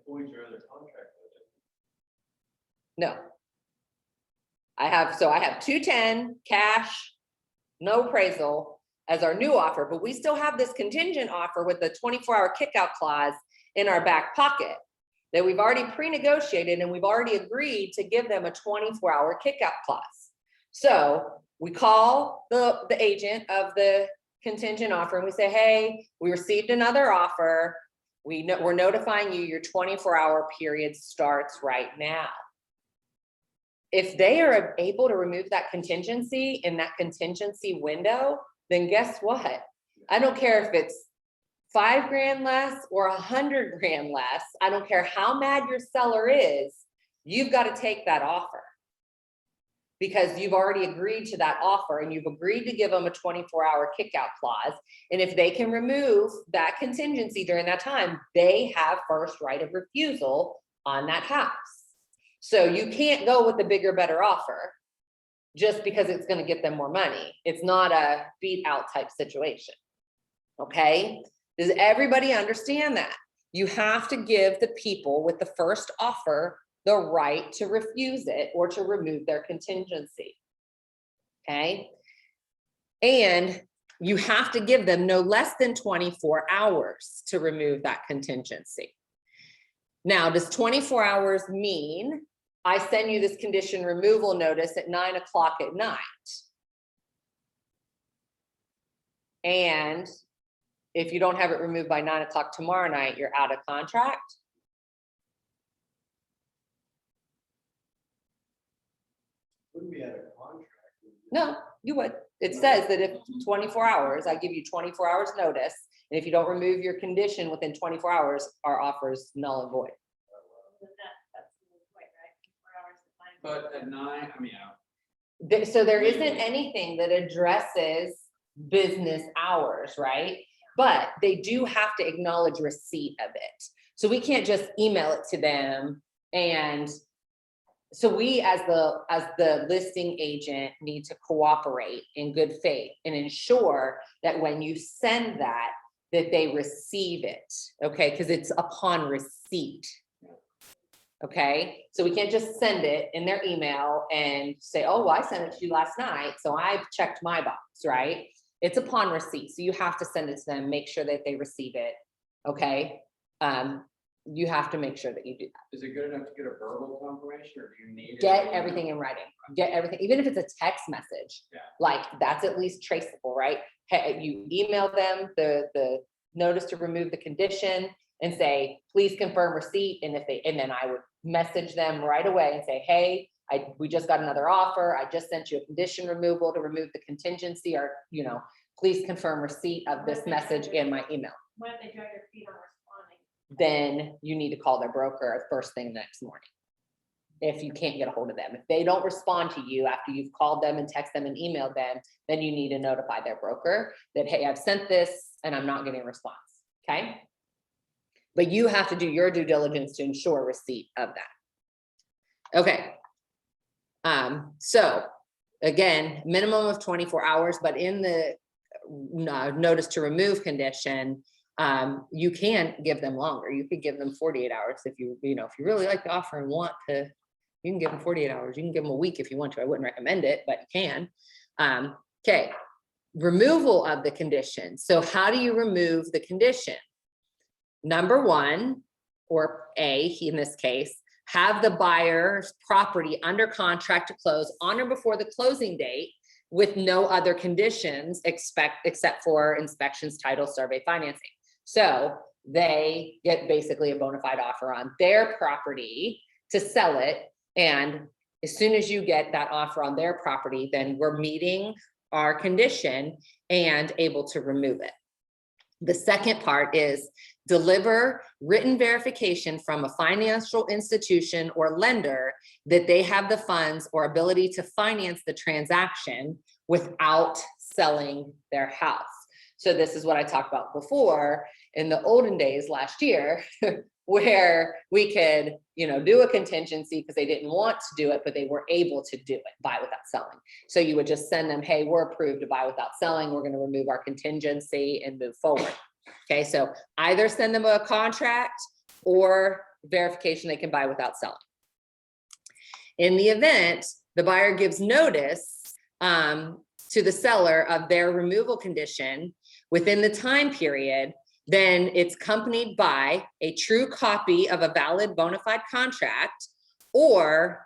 Avoid your other contract. No. I have 210 cash, no appraisal as our new offer, but we still have this contingent offer with the 24-hour kickout clause in our back pocket that we've already pre-negotiated and we've already agreed to give them a 24-hour kickout clause. So we call the agent of the contingent offer and we say, hey, we received another offer. We're notifying you your 24-hour period starts right now. If they are able to remove that contingency in that contingency window, then guess what? I don't care if it's 5 grand less or 100 grand less. I don't care how mad your seller is, you've got to take that offer. Because you've already agreed to that offer and you've agreed to give them a 24-hour kickout clause. And if they can remove that contingency during that time, they have first right of refusal on that house. So you can't go with the bigger, better offer just because it's going to get them more money. It's not a beat out type situation. Okay? Does everybody understand that? You have to give the people with the first offer the right to refuse it or to remove their contingency. Okay? And you have to give them no less than 24 hours to remove that contingency. Now, does 24 hours mean I send you this condition removal notice at 9 o'clock at night? And if you don't have it removed by 9 o'clock tomorrow night, you're out of contract? Wouldn't be out of contract. No, you would. It says that if 24 hours, I give you 24 hours notice, and if you don't remove your condition within 24 hours, our offer is null and void. But at 9, I mean, So there isn't anything that addresses business hours, right? But they do have to acknowledge receipt of it. So we can't just email it to them. And so we, as the listing agent, need to cooperate in good faith and ensure that when you send that they receive it, okay? Because it's upon receipt. Okay, so we can't just send it in their email and say, oh, well, I sent it to you last night, so I've checked my box, right? It's upon receipt, so you have to send it to them, make sure that they receive it, okay? You have to make sure that you do that. Is it good enough to get a verbal confirmation or do you need? it Get in everything email? in writing, get everything, even if it's a text message. Yeah. Like, that's at least traceable, right? Hey, you email them the notice to remove the condition and say, please confirm receipt, and then I would message them right away and say, hey, we just got another offer, I just sent you a condition removal to remove the contingency, or, please confirm receipt of this message in my email. What if they drag their feet on responding? Then you need to call their broker first thing next morning. If you can't get a hold of them, if they don't respond to you after you've called them and texted them and emailed them, then you need to notify their broker that, hey, I've sent this and I'm not getting a response, okay? But you have to do your due diligence to ensure receipt of that. Okay. So again, minimum of 24 hours, but in the notice to remove condition, you can give them longer. You could give them 48 hours if you really like the offer and want to. You can give them 48 hours. You can give them a week if you want to. I wouldn't recommend it, but you can. Okay, removal of the condition. So how do you remove the condition? Number one, or A, in this case, have the buyer's property under contract to close on or before the closing date with no other conditions except for inspections, title, survey, financing. So they get basically a bona fide offer on their property to sell it. And as soon as you get that offer on their property, then we're meeting our condition and able to remove it. The second part is deliver written verification from a financial institution or lender that they have the funds or ability to finance the transaction without selling their house. So this is what I talked about before in the olden days last year, where we could, do a contingency because they didn't want to do it, but they were able to do it, buy without selling. So you would just send them, hey, we're approved to buy without selling. We're going to remove our contingency and move forward. Okay, so either send them a contract or verification they can buy without selling. In the event the buyer gives notice to the seller of their removal condition within the time period, then it's accompanied by a true copy of a valid bona fide contract or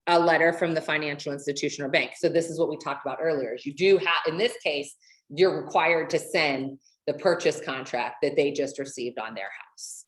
a letter from the financial institution or bank. So this is what we talked about earlier, is you do have, in this case, you're required to send the purchase contract that they just received on their house.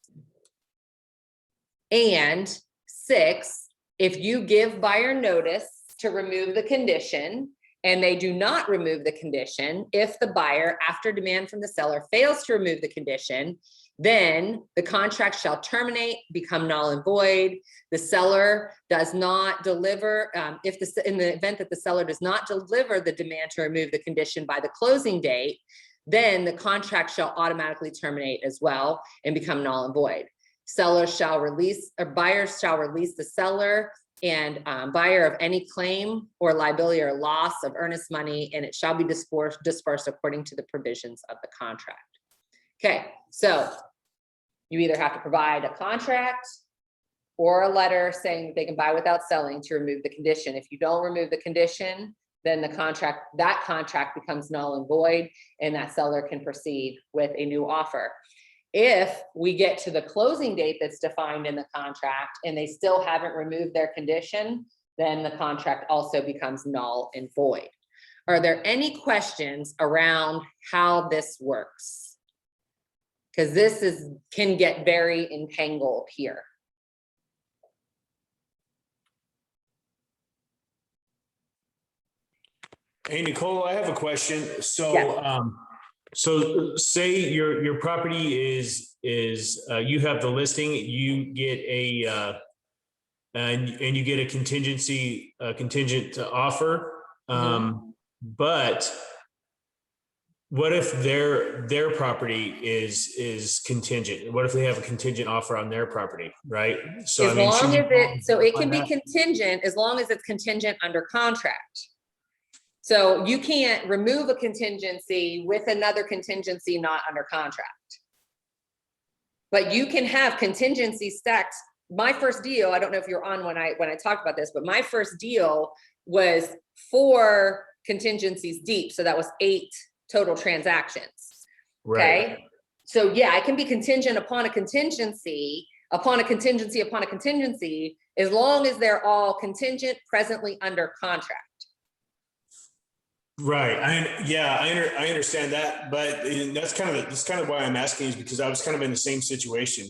And 6, if you give buyer notice to remove the condition and they do not remove the condition, if the buyer, after demand from the seller, fails to remove the condition, then the contract shall terminate, become null and void. The seller does not deliver, in the event that the seller does not deliver the demand to remove the condition by the closing date, then the contract shall automatically terminate as well and become null and void. Sellers shall release, or buyers shall release the seller and buyer of any claim or liability or loss of earnest money, and it shall be dispersed according to the provisions of the contract. Okay, so you either have to provide a contract or a letter saying that they can buy without selling to remove the condition. If you don't remove the condition, then that contract becomes null and void, and that seller can proceed with a new offer. If we get to the closing date that's defined in the contract and they still haven't removed their condition, then the contract also becomes null and void. Are there any questions around how this works? Because this can get very entangled here. Hey, Nicole, I have a question. So, Yes. So say your property is you have the listing, you get and you get a contingent offer. But what if their property is contingent? What if they have a contingent offer on their property, right? So It can be contingent as long as it's contingent under contract. So you can't remove a contingency with another contingency not under contract. But you can have contingency stacked my first deal, I don't know if you're on when I talked about this, but my first deal was 4 contingencies deep. So that was 8 total transactions. Right. Okay. So yeah, I can be contingent upon a contingency, upon a contingency, upon a contingency, as long as they're all contingent presently under contract. Right. I understand that, but that's kind of why I'm asking, is because I was kind of in the same situation.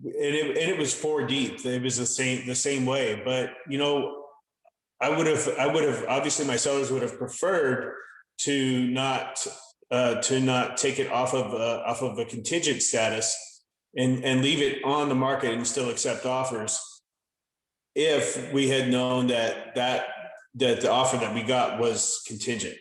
And it was 4 deep. It was the same way. But you know, I would have obviously, my sellers would have preferred to not take it off of a contingent status and leave it on the market and still accept offers if we had known that the offer that we got was contingent.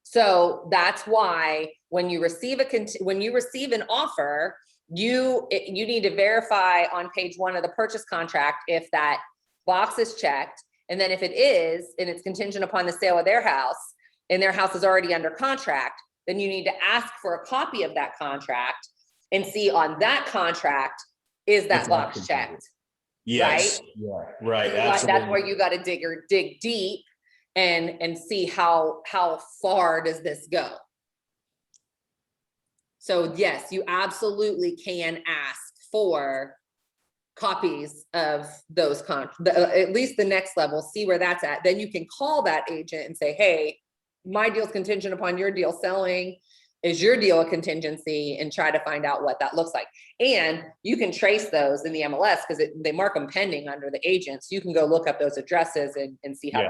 So that's why when you receive an offer, you need to verify on page 1 of the purchase contract if that box is checked. And then if it is, and it's contingent upon the sale of their house, and their house is already under contract, then you need to ask for a copy of that contract and see on that contract, is that box checked? Yes. Right? Yeah. Right. That's Absolutely. where you got to dig deep and see how far does this go. So yes, you absolutely can ask for copies of those at least the next level, see where that's at. Then you can call that agent and say, hey, my deal's contingent upon your deal selling. Is your deal a contingency? And try to find out what that looks like. And you can trace those in the MLS because they mark them pending under the agent. So you can go look up those addresses and see how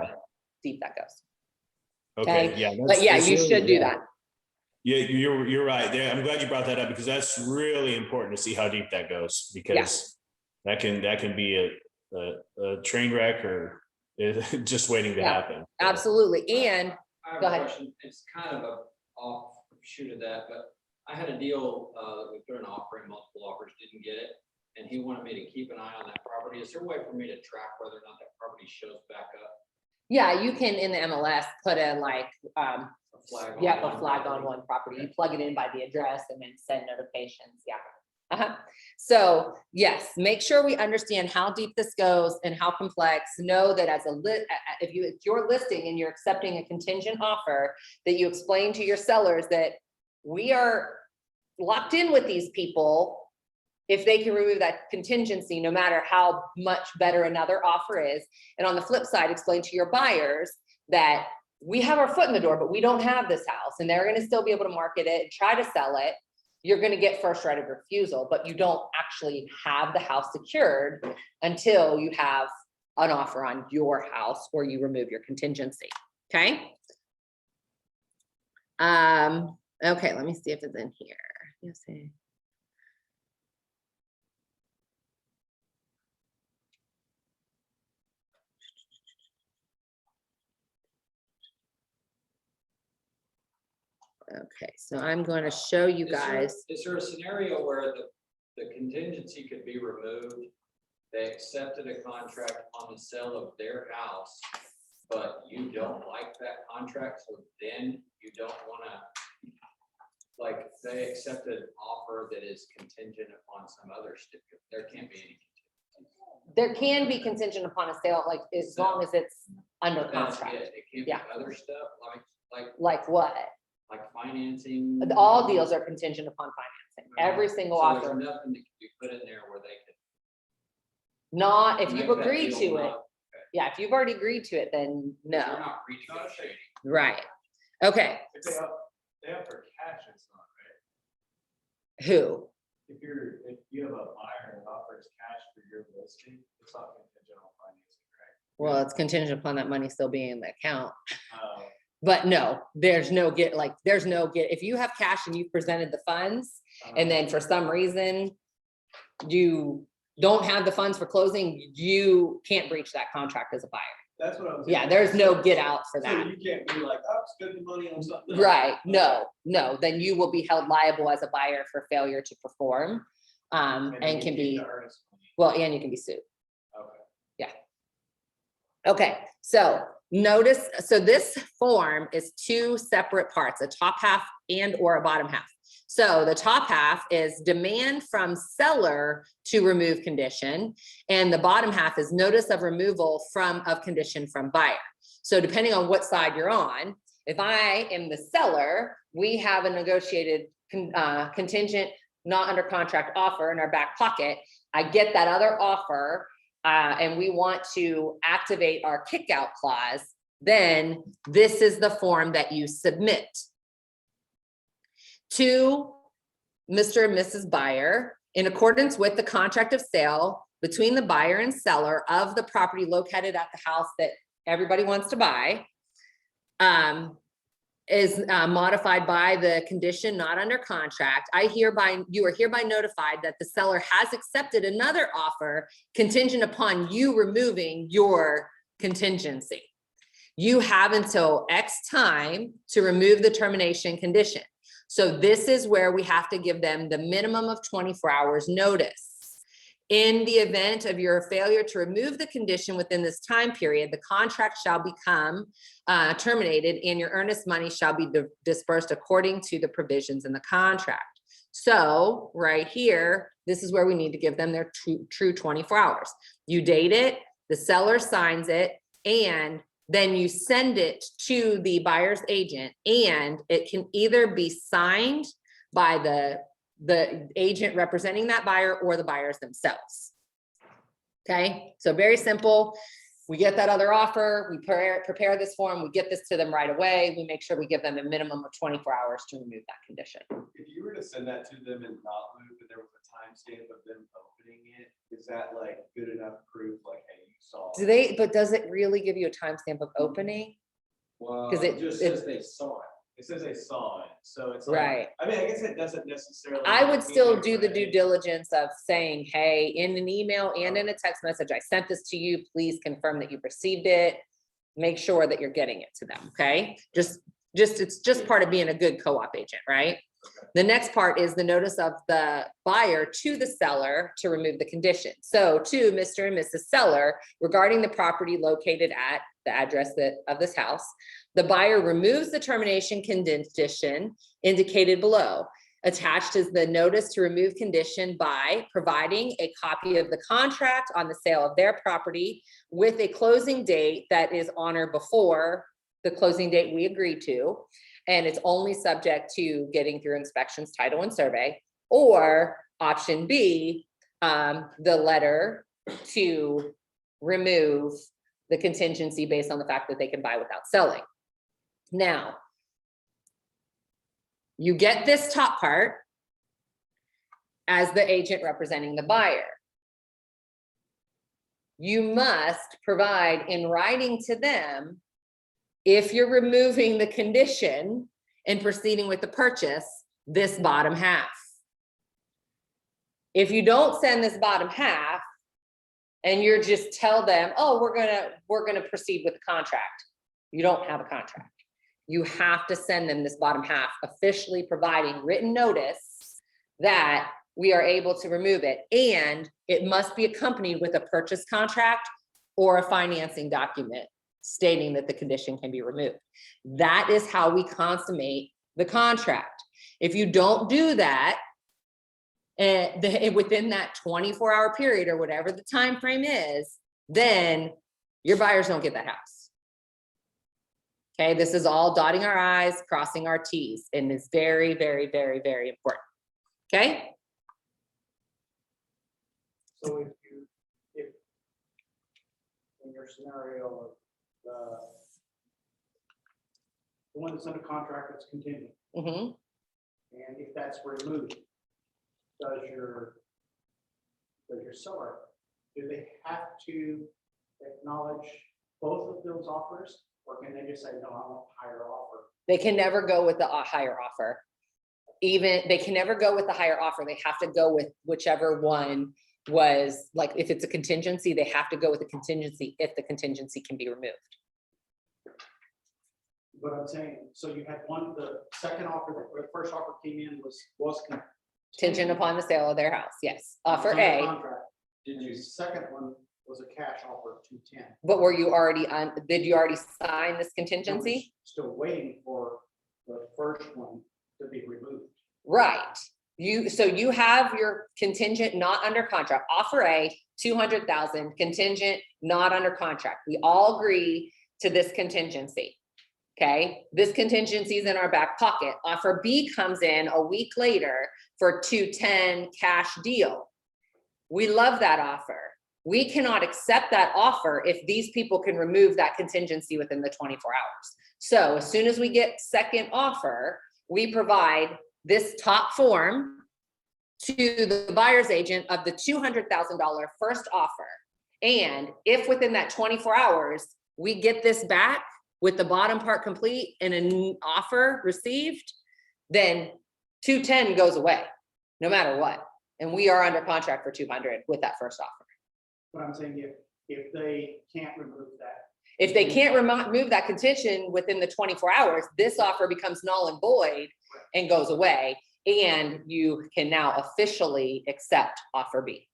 deep that goes. Okay. Okay. Yeah. But yeah, you really, should do that. Yeah, you're right. Yeah, I'm glad you brought that up because that's really important to see how deep that goes, because that can be a train wreck or just waiting to happen. Absolutely. And I have go a ahead. question. It's kind of a offshoot of that, but I had a deal that we put an offer in, multiple offers, didn't get it. And he wanted me to keep an eye on that property. Is there a way for me to track whether or not that property shows back up? Yeah, you can in the MLS put a like, A flag on a one flag property? on one property. You plug it in by the address and then send notifications. Yeah. So yes, make sure we understand how deep this goes and how complex. Know that as if you're listing and you're accepting a contingent offer, that you explain to your sellers that we are locked in with these people. If they can remove that contingency, no matter how much better another offer is. And on the flip side, explain to your buyers that we have our foot in the door, but we don't have this house, and they're going to still be able to market it and try to sell it. You're going to get first right of refusal, but you don't actually have the house secured until you have an offer on your house or you remove your contingency. Okay. Okay, let me see if it's in here. Yes. Okay, so I'm going to show you guys. Is there a scenario where the contingency could be removed? They accepted a contract on the sale of their house, but you don't like that contract, so then you don't want to, like, they accepted an offer that is contingent upon some other stipulation. There can't be any. There can be contingent upon a sale, like as long as it's under That's contract. it. It can't be other stuff Like what? like financing. All deals are contingent upon financing. Every single So there's offer. nothing that can be put in there where they could. Not if you've make that agreed deal to it. not- Yeah, if you've already agreed to it, then They're no. not renegotiating. Right. Okay. If they have for cash, it's not, right? Who? If you have a buyer that offers cash for your listing, it's not contingent on financing, right? Well, it's contingent upon that money still being in the account. Uh, But no, there's no get, if you have cash and you've presented the funds, and then for some reason you don't have the funds for closing, you can't breach that contract as a buyer. That's what I was. Yeah, there's no get out for So that. you can't be like, oh, spend the money on something. Right, no, then you will be held liable as a buyer for failure to perform. then And you can keep be, the earnest money. well, and you can be sued. Okay. Okay, so notice, so this form is 2 separate parts, a top half and or a bottom half. So the top half is demand from seller to remove condition, and the bottom half is notice of removal of condition from buyer. So depending on what side you're on, if I am the seller, we have a negotiated contingent, not under contract offer in our back pocket. I get that other offer, and we want to activate our kickout clause, then this is the form that you submit to Mr. and Mrs. Buyer in accordance with the contract of sale between the buyer and seller of the property located at the house that everybody wants to buy, is modified by the condition not under contract. You are hereby notified that the seller has accepted another offer contingent upon you removing your contingency. You have until X time to remove the termination condition. So this is where we have to give them the minimum of 24 hours notice. In the event of your failure to remove the condition within this time period, the contract shall become terminated and your earnest money shall be dispersed according to the provisions in the contract. So right here, this is where we need to give them their true 24 hours. You date it, the seller signs it, and then you send it to the buyer's agent, and it can either be signed by the agent representing that buyer or the buyers themselves. Okay, so very simple. We get that other offer, we prepare this form, we get this to them right away. We make sure we give them a minimum of 24 hours to remove that condition. If you were to send that to them and not move, but there was a timestamp of them opening it, is that like good enough proof, like, hey, you saw? But does it really give you a timestamp of opening? Well, 'Cause it just says they saw it. It says they saw it, so it's like, Right. I mean, I guess it doesn't necessarily. I would mean still they're do the ready. due diligence of saying, hey, in an email and in a text message, I sent this to you. Please confirm that you've received it. Make sure that you're getting it to them, okay? It's just part of being a good co-op agent, right? The next part is the notice of the buyer to the seller to remove the condition. So to Mr. and Mrs. Seller, regarding the property located at the address of this house, the buyer removes the termination condition indicated below. Attached is the notice to remove condition by providing a copy of the contract on the sale of their property with a closing date that is on or before the closing date we agreed to. And it's only subject to getting through inspections, title, and survey. Or option B, the letter to remove the contingency based on the fact that they can buy without selling. Now, you get this top part as the agent representing the buyer. You must provide in writing to them, if you're removing the condition and proceeding with the purchase, this bottom half. If you don't send this bottom half and you're just tell them, oh, we're gonna proceed with the contract, you don't have a contract. You have to send them this bottom half, officially providing written notice that we are able to remove it. And it must be accompanied with a purchase contract or a financing document stating that the condition can be removed. That is how we consummate the contract. If you don't do that, within that 24-hour period or whatever the time frame is, then your buyers don't get that house. Okay, this is all dotting our I's, crossing our T's, and is very, very, very, very important. Okay. So if in your scenario of the one that's under contract that's contingent, Mm-hmm. and if that's removed, does your seller, do they have to acknowledge both of those offers, or can they just say, no, I want a higher offer? They can never go with the higher offer. They can never go with the higher offer. They have to go with whichever one was, like, if it's a contingency, they have to go with the contingency if the contingency can be removed. But I'm saying, so you had one, the second offer, or the first offer came in was Contingent upon the sale of their house, yes. Offer under A, contract. Did you, second one was a cash offer of 210. but were you already on, did you already sign this contingency? Still waiting for the first one to be removed. Right. So you have your contingent not under contract, offer A, 200,000, contingent not under contract. We all agree to this contingency. Okay, this contingency is in our back pocket. Offer B comes in a week later for 210 cash deal. We love that offer. We cannot accept that offer if these people can remove that contingency within the 24 hours. So as soon as we get second offer, we provide this top form to the buyer's agent of the $200,000 first offer. And if within that 24 hours, we get this back with the bottom part complete and an offer received, then 210 goes away, no matter what. And we are under contract for 200 with that first offer. But I'm saying if they can't remove that, If they can't remove that contention within the 24 hours, this offer becomes null and void and goes away. And you can now officially accept offer B.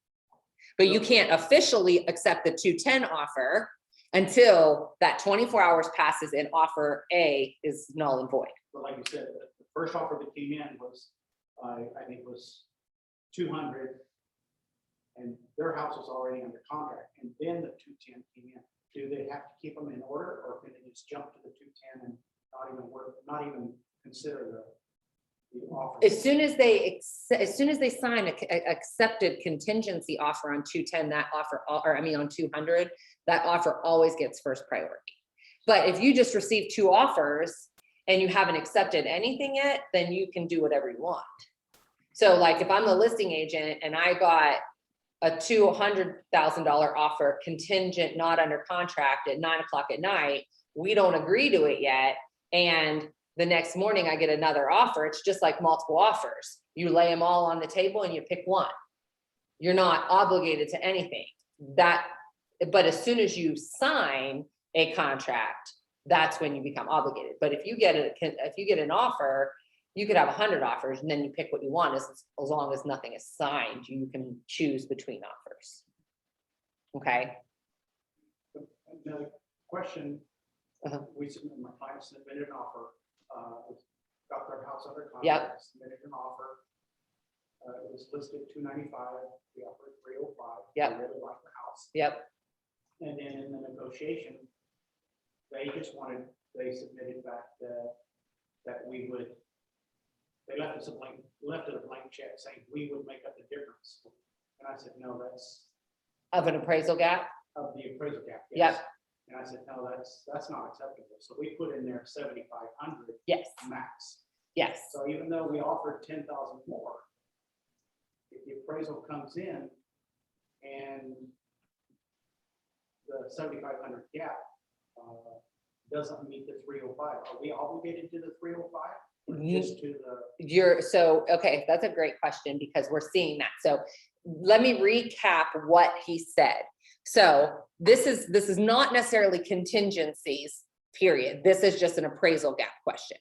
But you can't officially accept the 210 offer until that 24 hours passes and offer A is null and void. but like you said, the first offer that came in was, I think was 200. And their house was already under contract, and then the 210 came in. Do they have to keep them in order, or can they just jump to the 210 and not even consider the offer? As soon as they sign a accepted contingency offer on 210, that offer, or I mean on 200, that offer always gets first priority. But if you just receive two offers and you haven't accepted anything yet, then you can do whatever you want. So like if I'm the listing agent and I got a $200,000 offer contingent, not under contract at 9 o'clock at night, we don't agree to it yet. And the next morning I get another offer. It's just like multiple offers. You lay them all on the table and you pick one. You're not obligated to anything. But as soon as you sign a contract, that's when you become obligated. But if you get an offer, you could have 100 offers and then you pick what you want. As long as nothing is signed, you can choose between offers. Okay. Another question, Uh-huh. my client submitted an offer, got their house under contract, Yep. submitted an offer. It was listed 295, we offered 305. Yep. They really liked the house. Yep. And then in the negotiation, they submitted back that we would, they left us a blank check saying we would make up the difference. And I said, no, that's Of an appraisal gap. of the appraisal gap. Yep. Yes. And I said, no, that's not acceptable. So we put in there 7,500 Yes. max. Yes. So even though we offered 10,000 more, if the appraisal comes in and the 7,500 gap doesn't meet the 305, are we obligated to the 305? Or just to the, Okay, that's a great question because we're seeing that. So let me recap what he said. So this is not necessarily contingencies, period. This is just an appraisal gap question.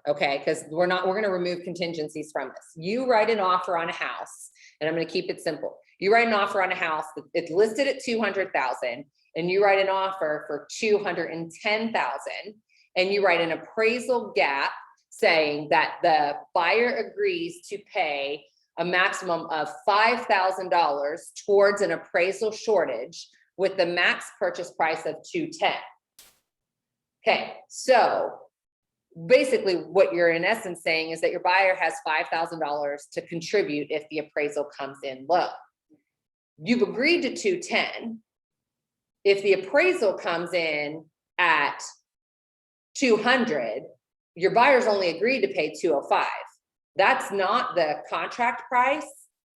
Okay, because we're going to remove contingencies from this. You write an offer on a house, and I'm going to keep it simple. You write an offer on a house, it's listed at 200,000, and you write an offer for 210,000, and you write an appraisal gap saying that the buyer agrees to pay a maximum of $5,000 towards an appraisal shortage with the max purchase price of 210. Okay, so basically what you're in essence saying is that your buyer has $5,000 to contribute if the appraisal comes in low. You've agreed to 210. If the appraisal comes in at 200, your buyer's only agreed to pay 205. That's not the contract price.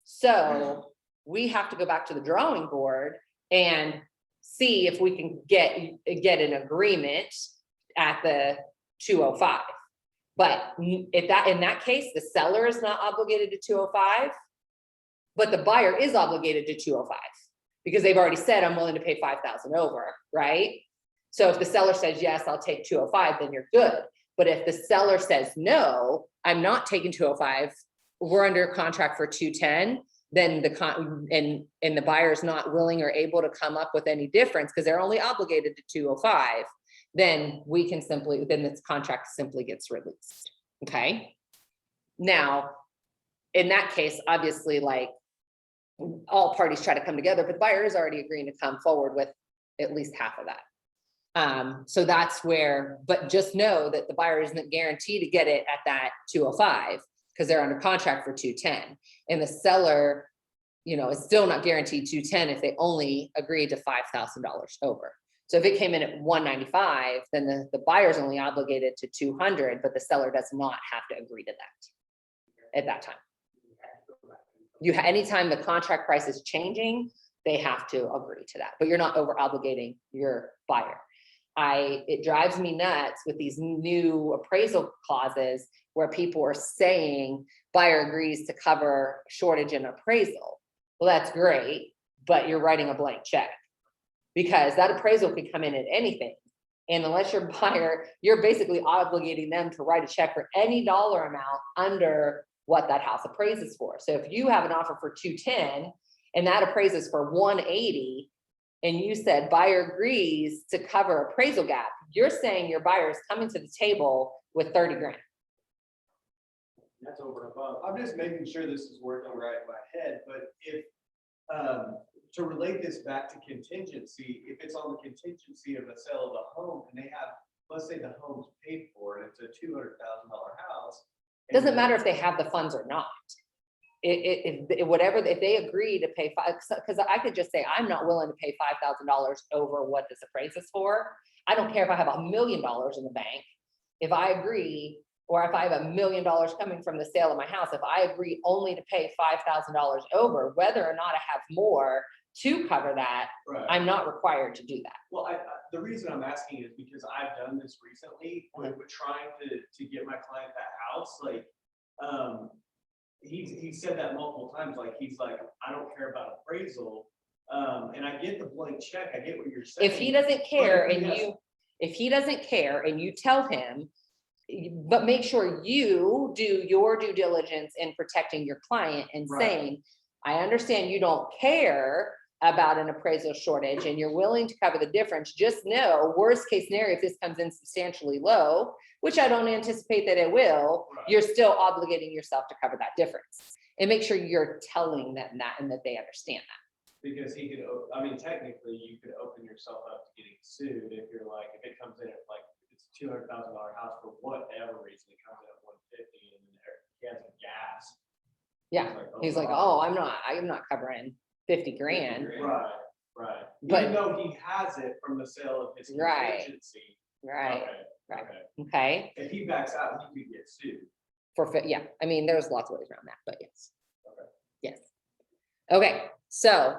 So we have to go back to the drawing board and see if we can get an agreement at the 205. But in that case, the seller is not obligated to 205, but the buyer is obligated to 205 because they've already said, I'm willing to pay 5,000 over, right? So if the seller says, yes, I'll take 205, then you're good. But if the seller says, no, I'm not taking 205, we're under contract for 210, then the buyer is not willing or able to come up with any difference because they're only obligated to 205, then this contract simply gets released. Okay. Now, in that case, obviously, like, all parties try to come together, but the buyer is already agreeing to come forward with at least half of that. So that's where, but just know that the buyer isn't guaranteed to get it at that 205 because they're under contract for 210. And the seller, you know, is still not guaranteed 210 if they only agreed to $5,000 over. So if it came in at 195, then the buyer's only obligated to 200, but the seller does not have to agree to that at that time. Anytime the contract price is changing, they have to agree to that, but you're not over obligating your buyer. It drives me nuts with these new appraisal clauses where people are saying buyer agrees to cover shortage and appraisal. Well, that's great, but you're writing a blank check because that appraisal could come in at anything. And unless your buyer, you're basically obligating them to write a check for any dollar amount under what that house appraises for. So if you have an offer for 210 and that appraises for 180, and you said buyer agrees to cover appraisal gap, you're saying your buyer is coming to the table with 30 grand. That's over and above. I'm just making sure this is working right in my head, but if, to relate this back to contingency, if it's on the contingency of a sale of a home and they have, let's say the home's paid for and it's a $200,000 house. Doesn't matter if they have the funds or not. If they agree to pay because I could just say, I'm not willing to pay $5,000 over what this appraises for. I don't care if I have $1 million in the bank. If I agree, or if I have $1 million coming from the sale of my house, if I agree only to pay $5,000 over, whether or not I have more to cover that, Right. I'm not required to do that. Well, the reason I'm asking is because I've done this recently with trying to get my client that house. Like, he said that multiple times. Like, he's like, I don't care about appraisal. And I get the blank check. I get what you're saying. If he doesn't care But and yes. if he doesn't care and you tell him, but make sure you do your due diligence in protecting your client and Right. saying, I understand you don't care about an appraisal shortage and you're willing to cover the difference. Just know, worst case scenario, if this comes in substantially low, which I don't anticipate that it will, Right. you're still obligating yourself to cover that difference. And make sure you're telling them that and that they understand that. Because he could, I mean, technically, you could open yourself up to getting sued if you're like, if it comes in at like, it's a $200,000 house for whatever reason, it comes in at 150 and then he has a gas. Yeah, he's like, wow. oh, I'm not covering 50 grand. Right, right. But- Even though he has it from the sale of his Right. contingency. Right, Okay, right. okay. Okay, If he backs out, he could get sued. yeah, I mean, there's lots of ways around that, but yes. Okay. Yes. Okay, so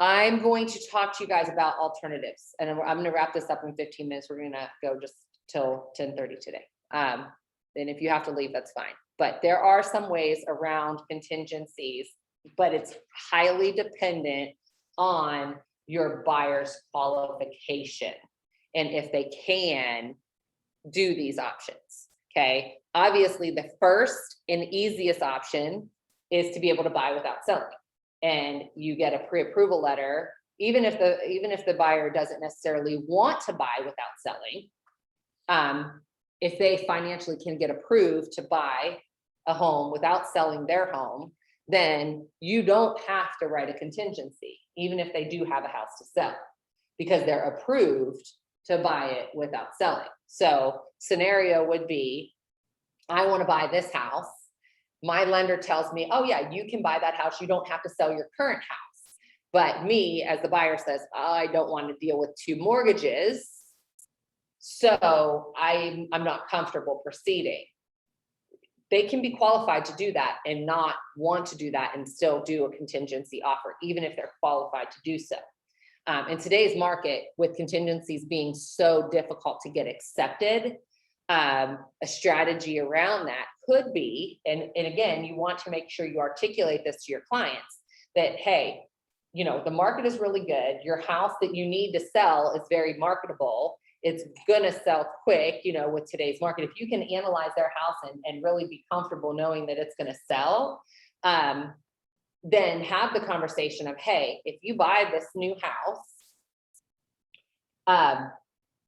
I'm going to talk to you guys about alternatives, and I'm gonna wrap this up in 15 minutes. We're gonna go just till 10:30 today. And if you have to leave, that's fine. But there are some ways around contingencies, but it's highly dependent on your buyer's qualification and if they can do these options. Okay, obviously the first and easiest option is to be able to buy without selling. And you get a pre-approval letter, even if the buyer doesn't necessarily want to buy without selling. If they financially can get approved to buy a home without selling their home, then you don't have to write a contingency, even if they do have a house to sell, because they're approved to buy it without selling. So scenario would be, I want to buy this house. My lender tells me, oh yeah, you can buy that house. You don't have to sell your current house. But me, as the buyer, says, I don't want to deal with 2 mortgages. So I'm not comfortable proceeding. They can be qualified to do that and not want to do that and still do a contingency offer, even if they're qualified to do so. In today's market, with contingencies being so difficult to get accepted, a strategy around that could be, and again, you want to make sure you articulate this to your clients, that, hey, you know, the market is really good. Your house that you need to sell is very marketable. It's gonna sell quick, you know, with today's market. If you can analyze their house and really be comfortable knowing that it's gonna sell, then have the conversation of, hey, if you buy this new house,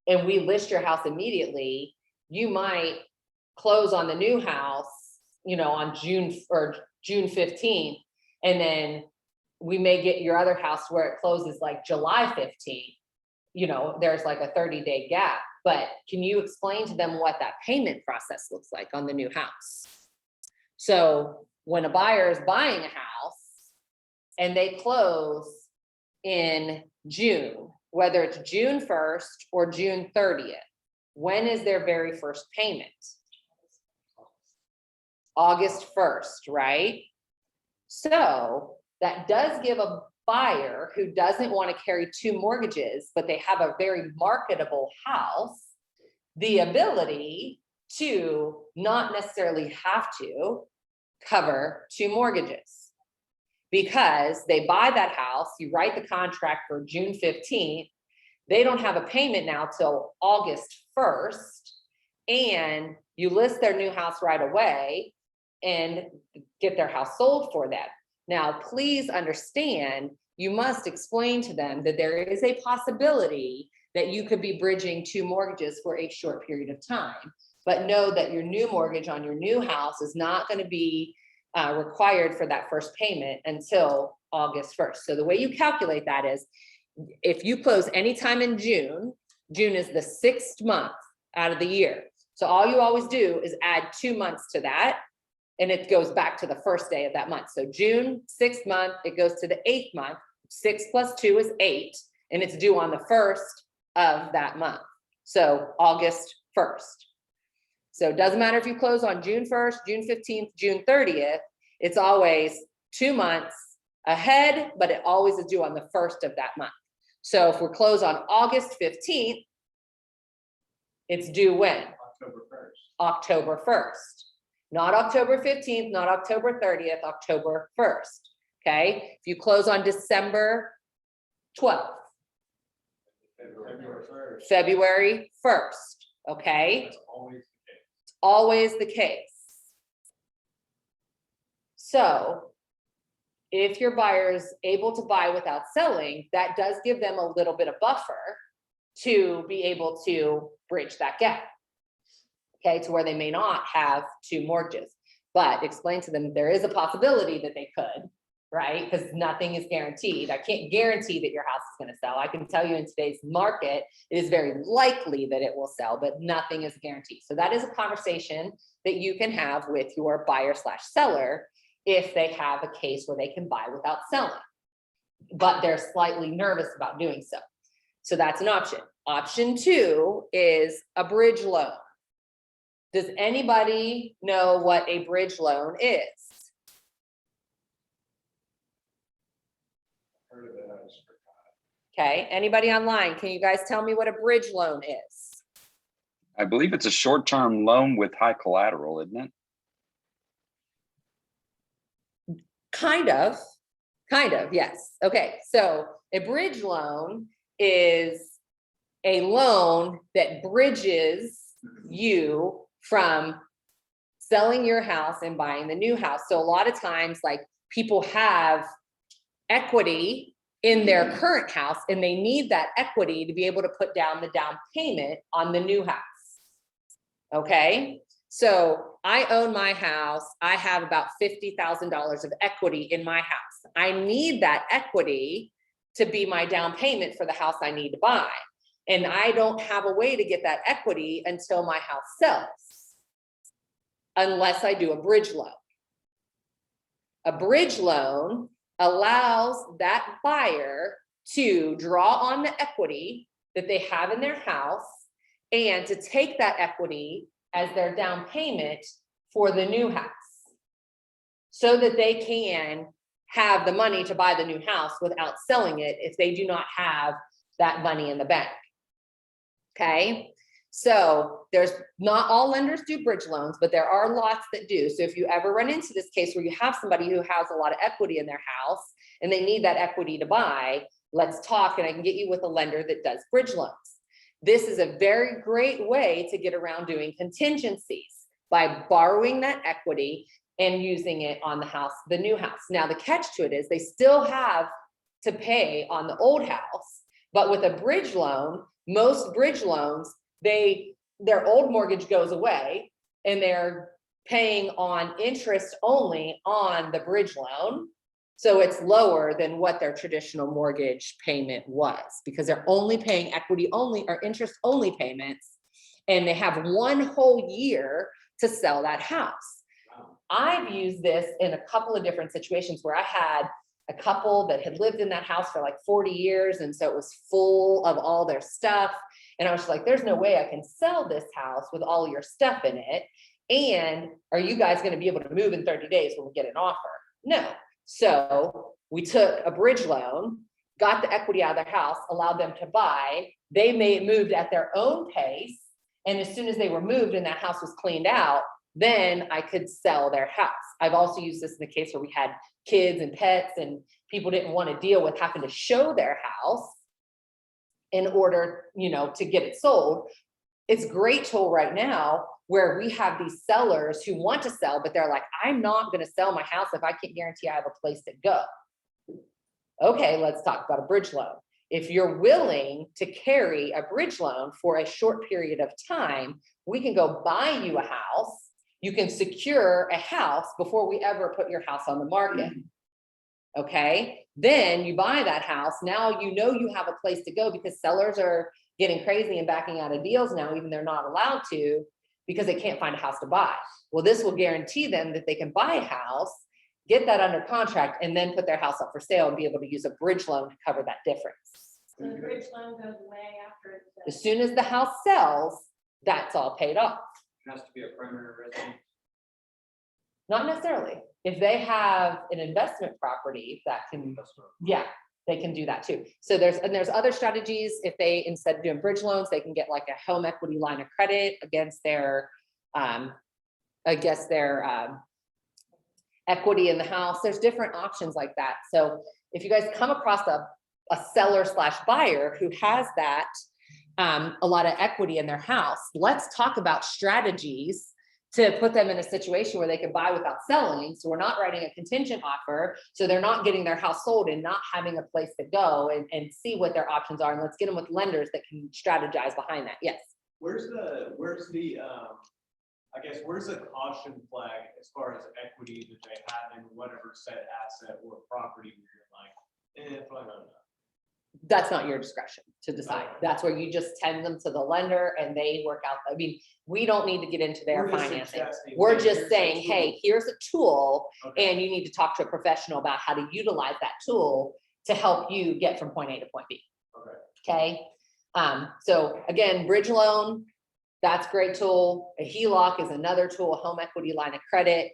and we list your house immediately, you might close on the new house on June 15th, and then we may get your other house where it closes like July 15th. There's like a 30-day gap, but can you explain to them what that payment process looks like on the new house? So when a buyer is buying a house and they close in June, whether it's June 1st or June 30th, when is their very first payment? August 1st, right? So that does give a buyer who doesn't want to carry two mortgages, but they have a very marketable house, the ability to not necessarily have to cover two mortgages. Because they buy that house, you write the contract for June 15th, they don't have a payment now till August 1st, and you list their new house right away and get their house sold for them. Now, please understand, you must explain to them that there is a possibility that you could be bridging two mortgages for a short period of time, but know that your new mortgage on your new house is not going to be required for that first payment until August 1st. So the way you calculate that is, if you close anytime in June, June is the 6th month out of the year. So all you always do is add 2 months to that, and it goes back to the first day of that month. So June, 6th month, it goes to the 8th month. 6 plus 2 is 8, and it's due on the 1st of that month. So August 1st. So it doesn't matter if you close on June 1st, June 15th, June 30th, it's always 2 months ahead, but it always is due on the 1st of that month. So if we're closed on August 15th, it's due when? October 1st. October 1st. Not October 15th, not October 30th, October 1st. Okay, if you close on December 12th, February 1st. February 1st, okay? That's always the case. It's always the case. So if your buyer is able to buy without selling, that does give them a little bit of buffer to be able to bridge that gap. Okay, to where they may not have two mortgages, but explain to them there is a possibility that they could, right? Because nothing is guaranteed. I can't guarantee that your house is going to sell. I can tell you in today's market, it is very likely that it will sell, but nothing is guaranteed. So that is a conversation that you can have with your buyer / seller if they have a case where they can buy without selling, but they're slightly nervous about doing so. So that's an option. Option 2 is a bridge loan. Does anybody know what a bridge loan is? Heard of it, I just forgot. Okay, anybody online, can you guys tell me what a bridge loan is? I believe it's a short-term loan with high collateral, isn't it? Kind of, yes. Okay, so a bridge loan is a loan that bridges you from selling your house and buying the new house. So a lot of times, like, people have equity in their current house and they need that equity to be able to put down the down payment on the new house. Okay, so I own my house. I have about $50,000 of equity in my house. I need that equity to be my down payment for the house I need to buy. And I don't have a way to get that equity until my house sells, unless I do a bridge loan. A bridge loan allows that buyer to draw on the equity that they have in their house and to take that equity as their down payment for the new house, so that they can have the money to buy the new house without selling it if they do not have that money in the bank. Okay, so there's not all lenders do bridge loans, but there are lots that do. So if you ever run into this case where you have somebody who has a lot of equity in their house and they need that equity to buy, let's talk and I can get you with a lender that does bridge loans. This is a very great way to get around doing contingencies by borrowing that equity and using it on the house, the new house. Now, the catch to it is they still have to pay on the old house, but with a bridge loan, most bridge loans, their old mortgage goes away and their paying on interest only on the bridge loan. So it's lower than what their traditional mortgage payment was, because they're only paying equity only or interest only payments. And they have one whole year to sell that house. I've used this in a couple of different situations where I had a couple that had lived in that house for like 40 years. And so it was full of all their stuff. And I was like, there's no way I can sell this house with all your stuff in it. And are you guys going to be able to move in 30 days when we get an offer? No. So we took a bridge loan, got the equity out of their house, allowed them to buy. They moved at their own pace. And as soon as they were moved and that house was cleaned out, then I could sell their house. I've also used this in the case where we had kids and pets and people didn't want to deal with having to show their house in order, to get it sold. It's a great tool right now where we have these sellers who want to sell, but they're like, I'm not going to sell my house if I can't guarantee I have a place to go. Okay, let's talk about a bridge loan. If you're willing to carry a bridge loan for a short period of time, we can go buy you a house. You can secure a house before we ever put your house on the market. Okay, then you buy that house. Now you have a place to go, because sellers are getting crazy and backing out of deals now, even they're not allowed to, because they can't find a house to buy. Well, this will guarantee them that they can buy a house, get that under contract, and then put their house up for sale and be able to use a bridge loan to cover that difference. So the bridge loan goes away after it's. As soon as the house sells, that's all paid off. Has to be a primary residence. Not necessarily. If they have an investment property that can, they can do that too. So there's other strategies. If they, instead of doing bridge loans, they can get like a home equity line of credit against their, equity in the house. There's different options like that. So if you guys come across a seller / buyer who has that, a lot of equity in their house, let's talk about strategies to put them in a situation where they can buy without selling. So we're not writing a contingent offer. So they're not getting their house sold and not having a place to go, and see what their options are. And let's get them with lenders that can strategize behind that. Yes. Where's the caution flag as far as equity that they have in whatever said asset or property where you're like, probably not enough. That's not your discretion to decide. That's where you just send them to the lender and they work out. I mean, we don't need to get into their We're just financing. suggesting, We're hey, just here's a saying, tool. hey, here's a tool, Okay. and you need to talk to a professional about how to utilize that tool to help you get from point A to point B. Okay. Okay. So again, bridge loan, that's a great tool. A HELOC is another tool, a home equity line of credit.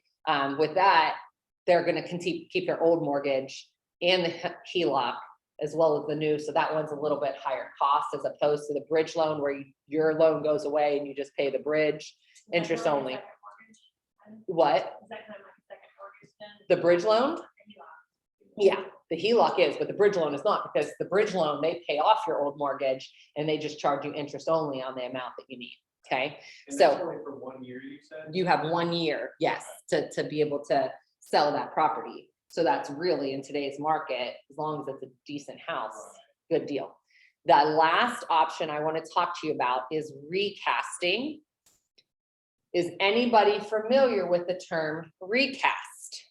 With that, they're going to keep their old mortgage and the HELOC as well as the new. So that one's a little bit higher cost as opposed to the bridge loan where your loan goes away and you just pay the bridge interest only. What? Is that kind of like a second mortgage then? The bridge loan? Yeah, the HELOC is, but the bridge loan is not, because the bridge loan, they pay off your old mortgage and they just charge you interest only on the amount that you need. Okay, And so that's only for 1 year, you said? you have 1 year, yes, to be able to sell that property. So that's really, in today's market, as long as it's a decent house, good deal. The last option I want to talk to you about is recasting. Is anybody familiar with the term recast?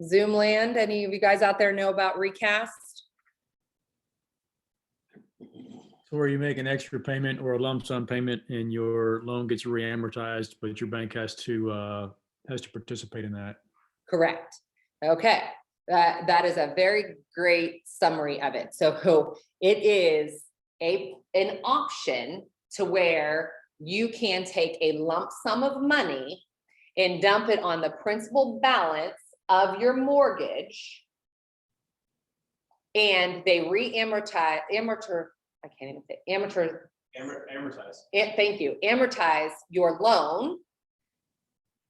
Zoomland, any of you guys out there know about recast? So where you make an extra payment or a lump sum payment and your loan gets reamortized, but your bank has to participate in that. Correct. Okay, that is a very great summary of it. So it is an option to where you can take a lump sum of money and dump it on the principal balance of your mortgage, and they amortize your loan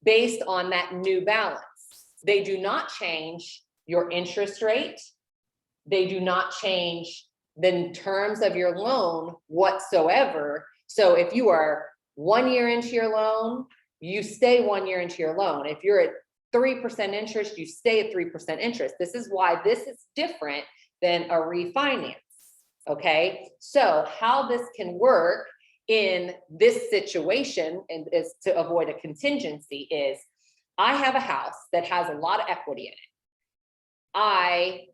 based on that new balance. They do not change your interest rate. They do not change the terms of your loan whatsoever. So if you are 1 year into your loan, you stay 1 year into your loan. If you're at 3% interest, you stay at 3% interest. This is why this is different than a refinance. Okay, so how this can work in this situation and is to avoid a contingency is I have a house that has a lot of equity in it. I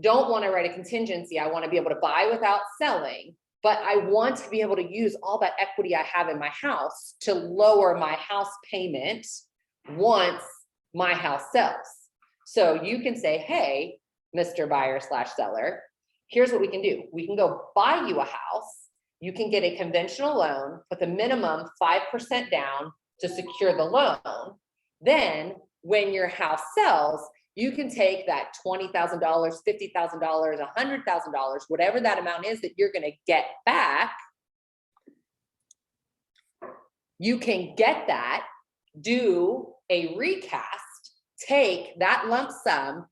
don't want to write a contingency. I want to be able to buy without selling, but I want to be able to use all that equity I have in my house to lower my house payment once my house sells. So you can say, hey, Mr. Buyer / seller, here's what we can do. We can go buy you a house. You can get a conventional loan with a minimum 5% down to secure the loan. Then when your house sells, you can take that $20,000, $50,000, $100,000, whatever that amount is that you're going to get back. You can get that, do a recast, take that lump sum,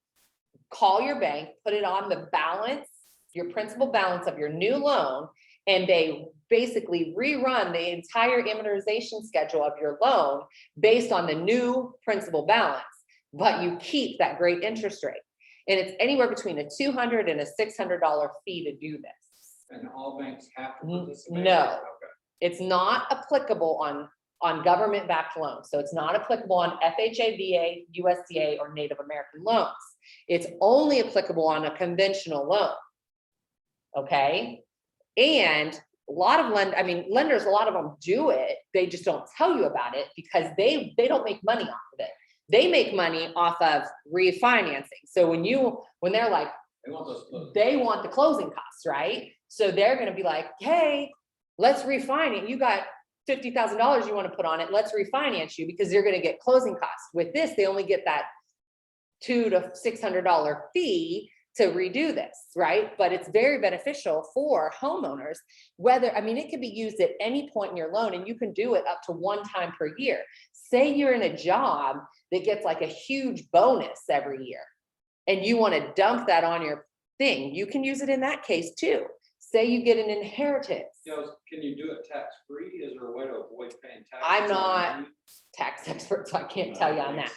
call your bank, put it on the balance, your principal balance of your new loan, and they basically rerun the entire amortization schedule of your loan based on the new principal balance, but you keep that great interest rate. And it's anywhere between a $200 and a $600 fee to do this. And all banks have to participate? No, Okay. it's not applicable on government-backed loans. So it's not applicable on FHA, VA, USDA, or Native American loans. It's only applicable on a conventional loan. Okay? And a lot of lenders, a lot of them do it. They just don't tell you about it because they don't make money off of it. They make money off of refinancing. So when they're like, they want the closing costs, right? So they're going to be like, hey, let's refinance. You got $50,000 you want to put on it. Let's refinance you because you're going to get closing costs. With this, they only get that $200 to $600 fee to redo this, right? But it's very beneficial for homeowners, it can be used at any point in your loan and you can do it up to one time per year. Say you're in a job that gets like a huge bonus every year and you want to dump that on your thing, you can use it in that case too. Say you get an inheritance. Can you do it tax-free? Is there a way to avoid paying taxes? I'm not tax expert, so I can't tell you on that.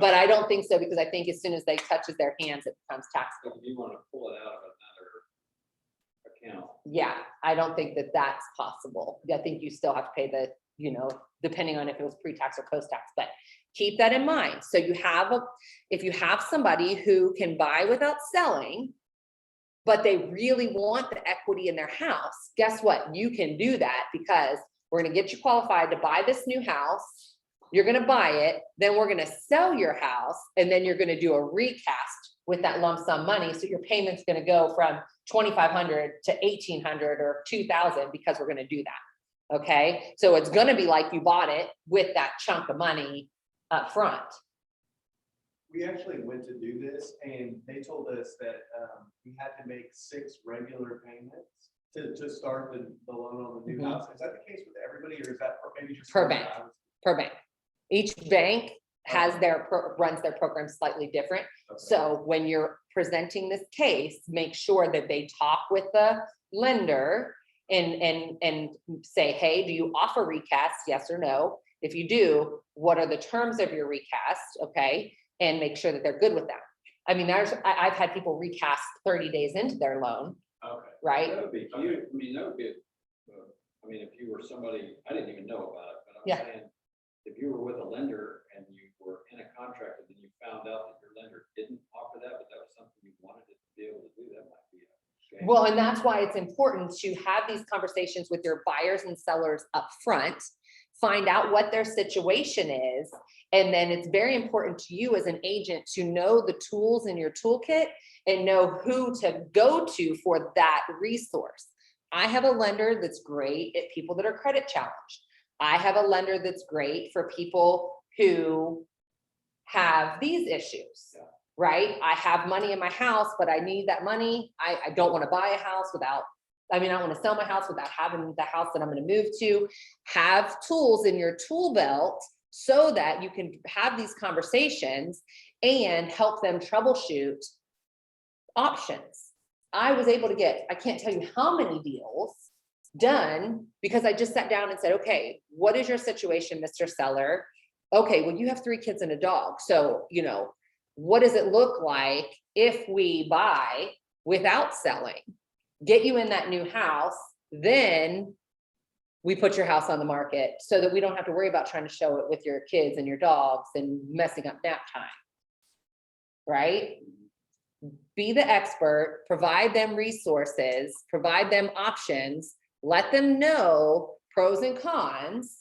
But I don't think so, because I think as soon as they touches their hands, it becomes taxable. If you want to pull it out of another account. Yeah, I don't think that that's possible. I think you still have to pay the, depending on if it was pre-tax or post-tax, but keep that in mind. So if you have somebody who can buy without selling, but they really want the equity in their house, guess what? You can do that because we're going to get you qualified to buy this new house. You're going to buy it, then we're going to sell your house, and then you're going to do a recast with that lump sum money. So your payment's going to go from $2,500 to $1,800 or $2,000 because we're going to do that. Okay, so it's going to be like you bought it with that chunk of money up front. We actually went to do this and they told us that we had to make 6 regular payments to start the loan on the new house. Is that the case with everybody, or is that maybe just Per bank. Per bank. Each bank has runs their program slightly different. Okay. So when you're presenting this case, make sure that they talk with the lender and say, hey, do you offer recast? Yes or no? If you do, what are the terms of your recast? Okay. And make sure that they're good with that. I've had people recast 30 days into their loan, Okay. right? That would be huge. That would be, if you were somebody, I didn't even know about it, but I'm Yeah. saying, if you were with a lender and you were in a contract and then you found out that your lender didn't offer that, but that was something you wanted to be able to do, that might be a shame. Well, and that's why it's important to have these conversations with your buyers and sellers up front, find out what their situation is. And then it's very important to you as an agent to know the tools in your toolkit and know who to go to for that resource. I have a lender that's great at people that are credit challenged. I have a lender that's great for people who have these issues, right? I have money in my house, but I need that money. I don't want to buy a house I want to sell my house without having the house that I'm going to move to. Have tools in your tool belt so that you can have these conversations and help them troubleshoot options. I was able to get, I can't tell you how many deals done because I just sat down and said, okay, what is your situation, Mr. Seller? Okay, well, you have 3 kids and a dog. So, what does it look like if we buy without selling? get you in that new house, then we put your house on the market so that we don't have to worry about trying to show it with your kids and your dogs and messing up nap time. Right? Be the expert, provide them resources, provide them options, let them know pros and cons,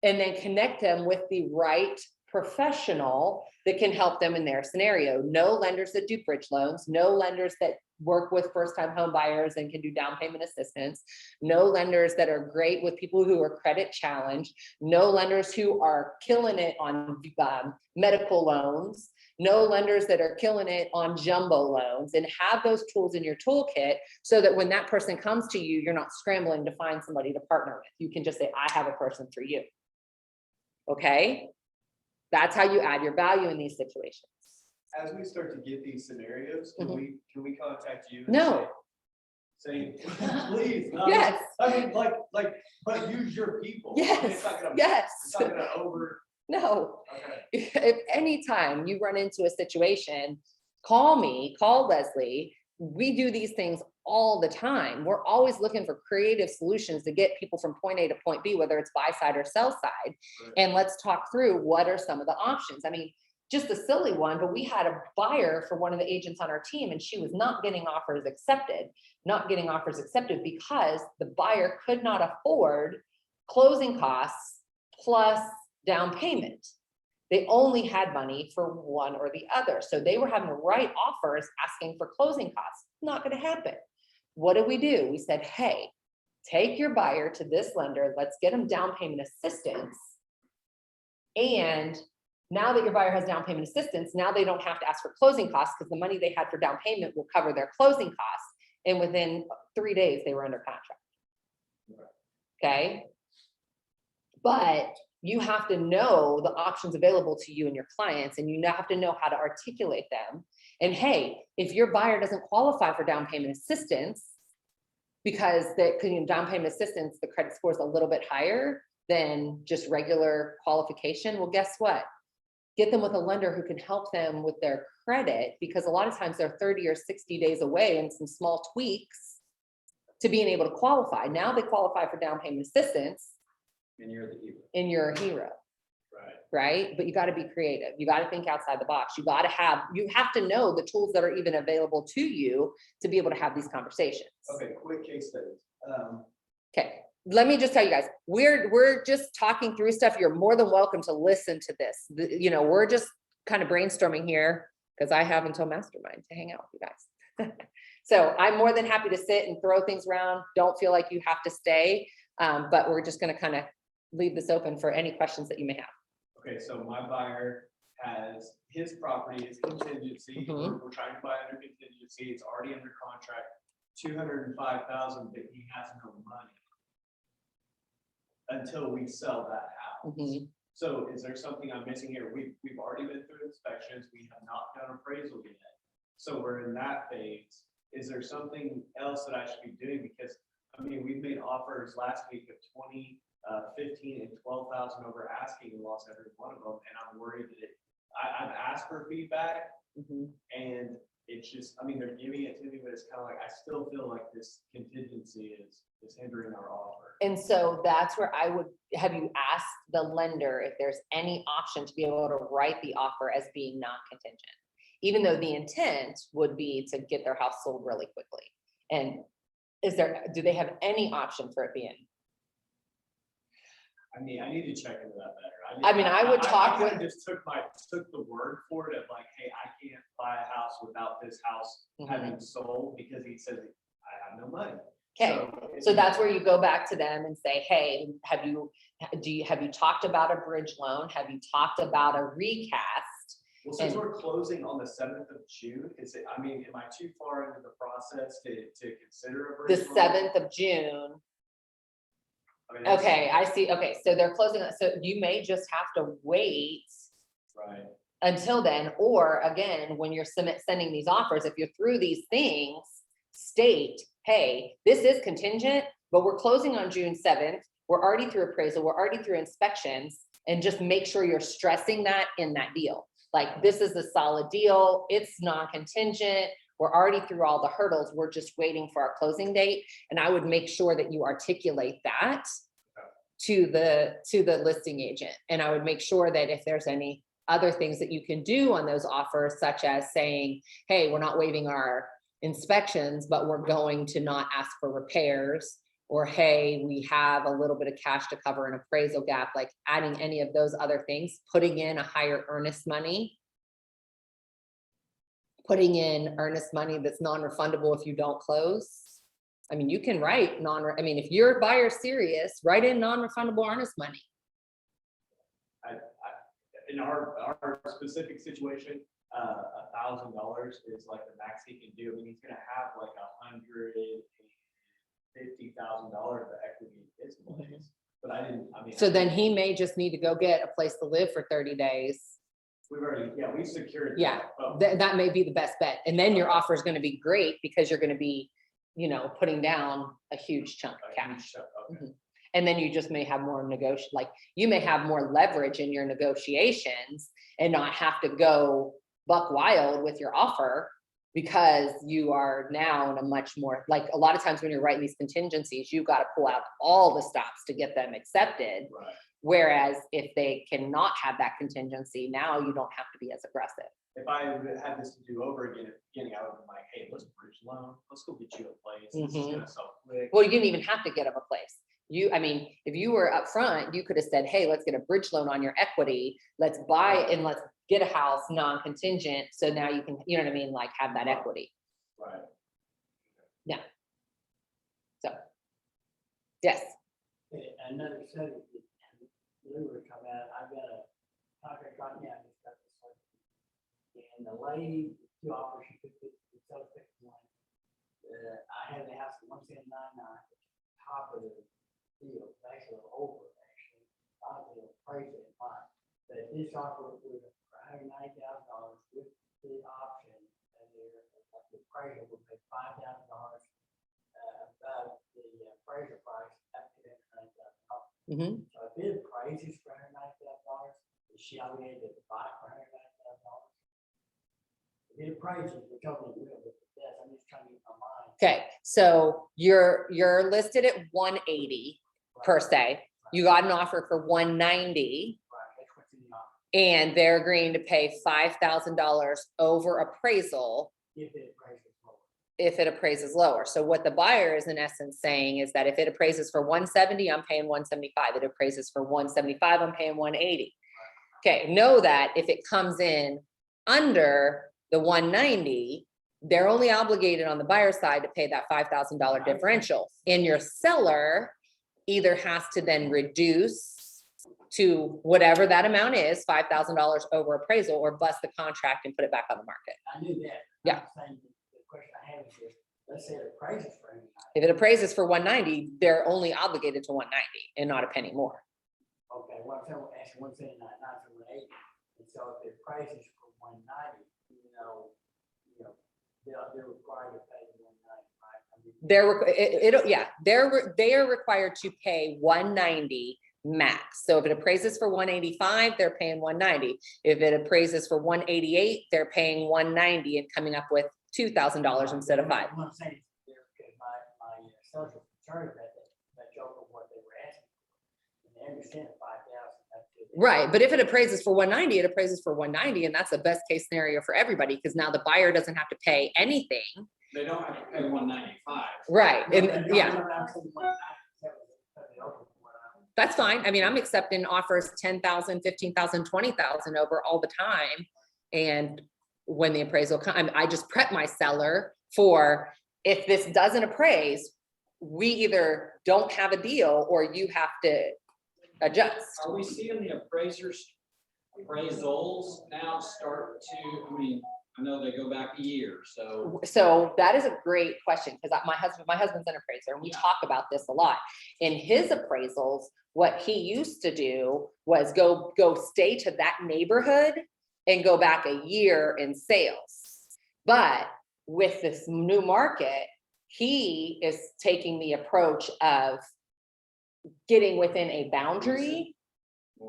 and then connect them with the right professional that can help them in their scenario. No lenders that do bridge loans, no lenders that work with first-time home buyers and can do down payment assistance, no lenders that are great with people who are credit challenged, no lenders who are killing it on medical loans, no lenders that are killing it on jumbo loans, and have those tools in your toolkit so that when that person comes to you, you're not scrambling to find somebody to partner with. You can just say, I have a person for you. Okay? That's how you add your value in these situations. As we start to get these scenarios, can we contact you? and No. Say, please. no, Yes. I mean, but use your people. Yes. It's not gonna, Yes. it's not gonna over, No. okay. If anytime you run into a situation, call me, call Leslie. We do these things all the time. We're always looking for creative solutions to get people from point A to point B, whether it's buy side or sell side. Right. And let's talk through what are some of the options. I mean, just a silly one, but we had a buyer for one of the agents on our team, and she was not getting offers accepted because the buyer could not afford closing costs plus down payment. They only had money for one or the other. So they were having to write offers asking for closing costs. Not going to happen. What did? We said, hey, take your buyer to this lender. Let's get them down payment assistance. And now that your buyer has down payment assistance, now they don't have to ask for closing costs because the money they had for down payment will cover their closing costs. And within 3 days, they were under contract. Okay. But you have to know the options available to you and your clients, and you now have to know how to articulate them. And hey, if your buyer doesn't qualify for down payment assistance, because down payment assistance, the credit score is a little bit higher than just regular qualification. Well, guess what? Get them with a lender who can help them with their credit, because a lot of times they're 30 or 60 days away and some small tweaks to being able to qualify. Now they qualify for down payment assistance. And you're the hero. And you're a hero. Right. Right? But you got to be creative. You got to think outside the box. You have to know the tools that are even available to you to be able to have these conversations. Okay, quick case studies. Okay. Let me just tell you guys, we're just talking through stuff. You're more than welcome to listen to this. We're just kind of brainstorming here because I have until mastermind to hang out with you guys. So I'm more than happy to sit and throw things around. Don't feel like you have to stay. But we're just going to kind of leave this open for any questions that you may have. Okay, so my buyer has his property is contingency. Mhm. We're trying to buy under contingency. It's already under contract, 205,000, but he has no money until we sell that house. Mhm. So is there something I'm missing here? We've already been through inspections. We have not done appraisal yet. So we're in that phase. Is there something else that I should be doing? Because I mean, we've made offers last week of 20, 15 and 12,000 over asking and lost every one of them. And I'm worried that I've asked for feedback Mhm. and it's just, I mean, they're giving it to me, but it's kind of like, I still feel like this contingency is hindering our offer. And so that's where I would have you ask the lender if there's any option to be able to write the offer as being non-contingent, even though the intent would be to get their house sold really quickly. And do they have any option for it being? I mean, I need to check into that better. I would talk kinda with- just took the word for it of like, hey, I can't buy a house without this house having sold because he says I have no money. Okay, so that's where you go back to them and say, hey, have you talked about a bridge loan? Have you talked about a recast? Well, since we're closing on the 7th of June, am I too far into the process to consider a The bridge loan? 7th of June. I mean, that's- Okay, I see. Okay, so they're closing, so you may just have to wait Right. until then, or again, when you're sending these offers, if you're through these things, state, hey, this is contingent, but we're closing on June 7th. We're already through appraisal, we're already through inspections, and just make sure you're stressing that in that deal. Like, this is a solid deal, it's non-contingent, We're already through all the hurdles. We're just waiting for our closing date. And I would make sure that you articulate that to the listing agent. And I would make sure that if there's any other things that you can do on those offers, such as saying, hey, we're not waiving our inspections, but we're going to not ask for repairs, or hey, we have a little bit of cash to cover an appraisal gap, like adding any of those other things, putting in a higher earnest money, putting in earnest money that's non-refundable if you don't close. I mean, you can write if your buyer's serious, write in non-refundable earnest money. In our specific situation, $1,000 is like the max he can do. I mean, he's gonna have like $150,000 of equity in his place. But I mean. So then he may just need to go get a place to live for 30 days. We've secured. Yeah, that. that may be the best bet. And then your offer is going to be great because you're going to be, putting down a huge chunk of cash. Okay. And then you just may have more you may have more leverage in your negotiations and not have to go buck wild with your offer, because you are now in a much more, like a lot of times when you're writing these contingencies, you've got to pull out all the stops to get them accepted. Right. Whereas if they cannot have that contingency, now you don't have to be as aggressive. If I had this to do over again at the beginning, I would be like, hey, let's bridge loan. Let's go get you a place. This is gonna sell quick. Well, you didn't even have to get them a place. If you were upfront, you could have said, hey, let's get a bridge loan on your equity. Let's buy and let's get a house non-contingent. So now you can, you know what I mean? Like have that equity. Right. Yeah. So, yes. Another subject, Lure come out, I've got a contract right now. And the lady, she offers, she could put the self-fix one. I have the house at 1799, top of the deal, actually over, actually. I was going to price it fine. But this offer was $190,000 with the option, and the appraiser would pay $5,000 above the appraiser price up to $190,000. So if it appraises for $190,000, is she obligated to buy for $190,000? If it appraises, we're totally real with this. I'm just trying to get my mind. Okay. So you're listed at 180 per se. You got an offer for 190. Right, that's what's in the offer. And they're agreeing to pay $5,000 over appraisal If it appraises lower. if it appraises lower. So what the buyer is in essence saying is that if it appraises for 170, I'm paying 175. If it appraises for 175, I'm paying 180. Okay, know that if it comes in under the 190, they're only obligated on the buyer side to pay that $5,000 differential. And your seller either has to then reduce to whatever that amount is, $5,000 over appraisal, or bust the contract and put it back on the market. I knew that. Yeah. I'm saying the question I have is this, let's say it appraises for $190,000. If it appraises for 190, they're only obligated to 190 and not a penny more. Okay, well, I'm saying, actually, 179, not 180. And so if it appraises for 190, they're required to pay 190, right? They are required to pay 190 max. So if it appraises for 185, they're paying 190. If it appraises for 188, they're paying 190 and coming up with $2,000 instead of $5,000. What I'm saying is, because my sellers were concerned about that joke of what they were asking for. And they understand 5,000. Right, but if it appraises for 190, it appraises for 190, and that's the best case scenario for everybody, because now the buyer doesn't have to pay anything. They don't have to pay 195. Right, and yeah. That's fine. I mean, I'm accepting offers 10,000, 15,000, 20,000 over all the time. And when the appraisal comes, I just prep my seller for, if this doesn't appraise, we either don't have a deal or you have to adjust. Are we seeing the appraisals now start to, I know they go back a year, so. So that is a great question, because my husband's an appraiser, and we talk about this a lot. In his appraisals, what he used to do was go stay to that neighborhood and go back a year in sales. But with this new market, he is taking the approach of getting within a boundary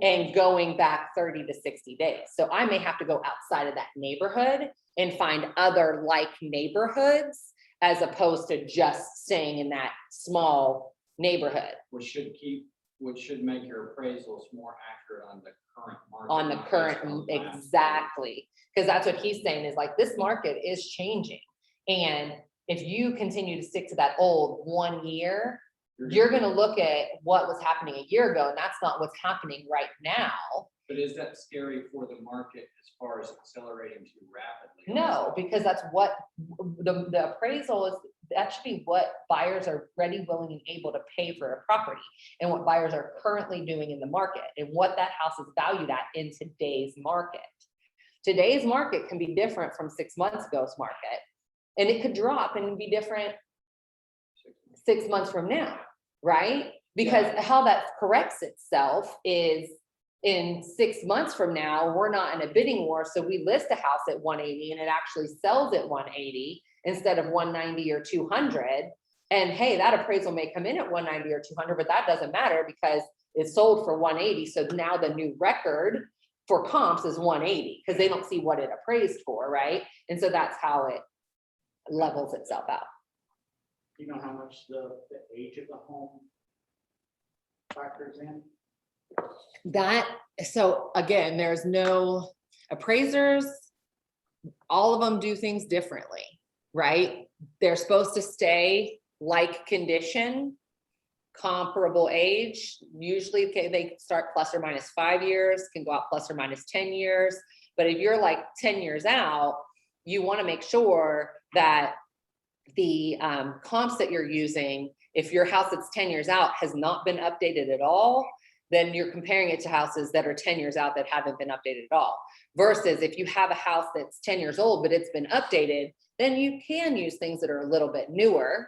and going back 30 to 60 days. So I may have to go outside of that neighborhood and find other like neighborhoods as opposed to just staying in that small neighborhood Which should make your appraisals more accurate on the current market. on the not current, based on last exactly. Because that's what he's saying is like, this market is changing. And if you continue to stick to that old 1 year, you're gonna look at what was happening a year ago, and that's not what's happening right now. But is that scary for the market as far as accelerating too rapidly? No, because that's what the appraisal is, that should be what buyers are ready, willing, and able to pay for a property. And what buyers are currently doing in the market and what that house is valued at in today's market. Today's market can be different from 6 months ago's market. And it could drop and be different 6 months from now, right? Because how that corrects itself is in 6 months from now, we're not in a bidding war. So we list a house at 180 and it actually sells at 180 instead of 190 or 200. And hey, that appraisal may come in at 190 or 200, but that doesn't matter because it's sold for 180. So now the new record for comps is 180 because they don't see what it appraised for, right? And so that's how it levels itself out. You know how much the age of the home factors in? That, so again, there's no appraisers, all of them do things differently, right? They're supposed to stay like condition, comparable age. Usually they start plus or minus 5 years, can go out plus or minus 10 years. But if you're like 10 years out, you want to make sure that the comps that you're using, if your house that's 10 years out has not been updated at all, then you're comparing it to houses that are 10 years out that haven't been updated at all. Versus if you have a house that's 10 years old, but it's been updated, then you can use things that are a little bit newer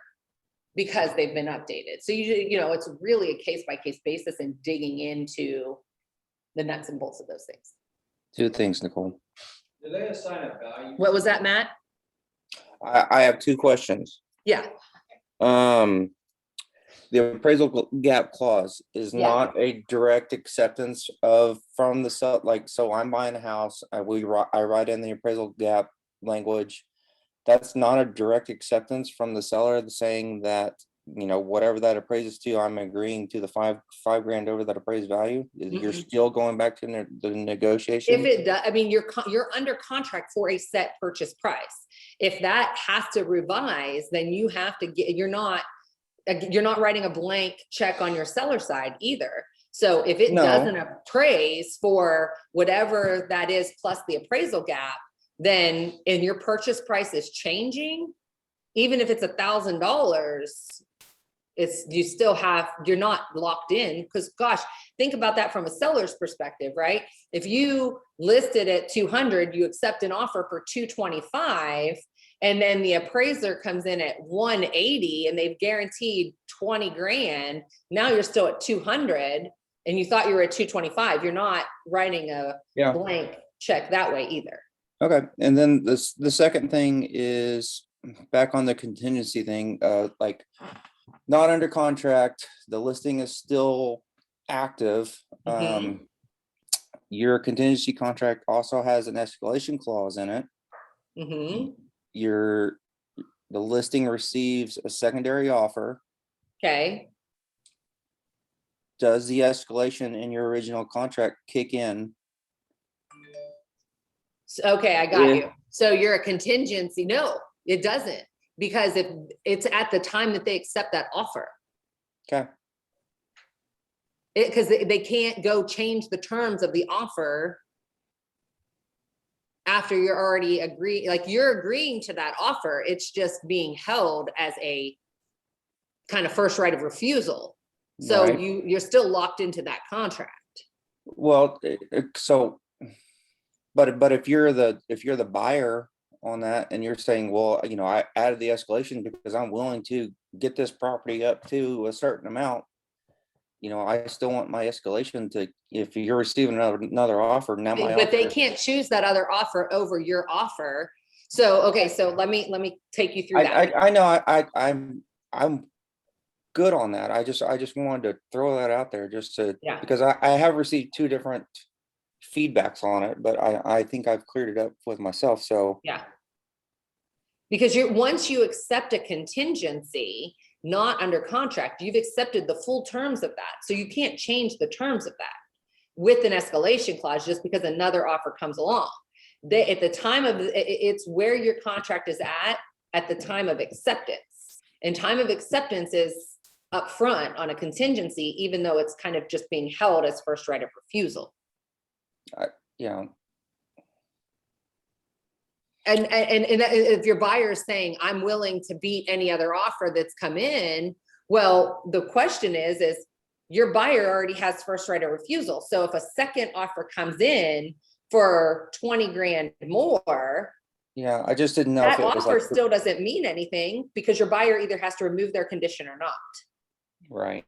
because they've been updated. So you know, it's really a case by case basis and digging into the nuts and bolts of those things. 2 things, Nicole. Do they assign a value? What was that, Matt? I have 2 questions. Yeah, The appraisal gap clause is Yeah. not a direct acceptance of from the sell, like, so I'm buying a house, I write in the appraisal gap language. That's not a direct acceptance from the seller saying that, you know, whatever that appraises to, I'm agreeing to the five grand over that appraised value. You're still going back to the negotiation. if it does, I mean, you're under contract for a set purchase price. If that has to revise, then you have to get, you're not writing a blank check on your seller side either. So if it No. doesn't appraise for whatever that is plus the appraisal gap, then and your purchase price is changing, even if it's $1,000, you're not locked in. Because gosh, think about that from a seller's perspective, right? If you listed at 200, you accept an offer for 225, and then the appraiser comes in at 180 and they've guaranteed 20 grand. Now you're still at 200 and you thought you were at 225. You're not writing a blank check that way either. Okay, and then the second thing is back on the contingency thing, like not under contract, the listing is still active. Your contingency contract also has an escalation clause in it. The listing receives a secondary offer. Okay. Does the escalation in your original contract kick in? Okay, I got you. So you're a contingency. No, it doesn't, because if it's at the time that they accept that offer. Okay. Because they can't go change the terms of the offer after you're already you're agreeing to that offer. It's just being held as a kind of first right of refusal. So Right. you're still locked into that contract. Well, so, but if you're the buyer on that and you're saying, well, you know, I added the escalation because I'm willing to get this property up to a certain amount, you know, I still want my escalation to, if you're receiving another offer, now my But they offer- can't choose that other offer over your offer. So, okay, so let me take you through that. I know I'm good on that. I just wanted to throw that out there just to, Yeah. because I have received two different feedbacks on it, but I think I've cleared it up with myself, so. Yeah. Because once you accept a contingency, not under contract, you've accepted the full terms of that. So you can't change the terms of that with an escalation clause just because another offer comes along. At the time of, it's where your contract is at the time of acceptance. And time of acceptance is upfront on a contingency, even though it's kind of just being held as first right of refusal. Yeah, And if your buyer is saying, I'm willing to beat any other offer that's come in, well, the question is your buyer already has first right of refusal. So if a second offer comes in for 20 grand more, yeah, I just didn't know if that it was offer like, still doesn't mean anything because your buyer either has to remove their condition or not. right.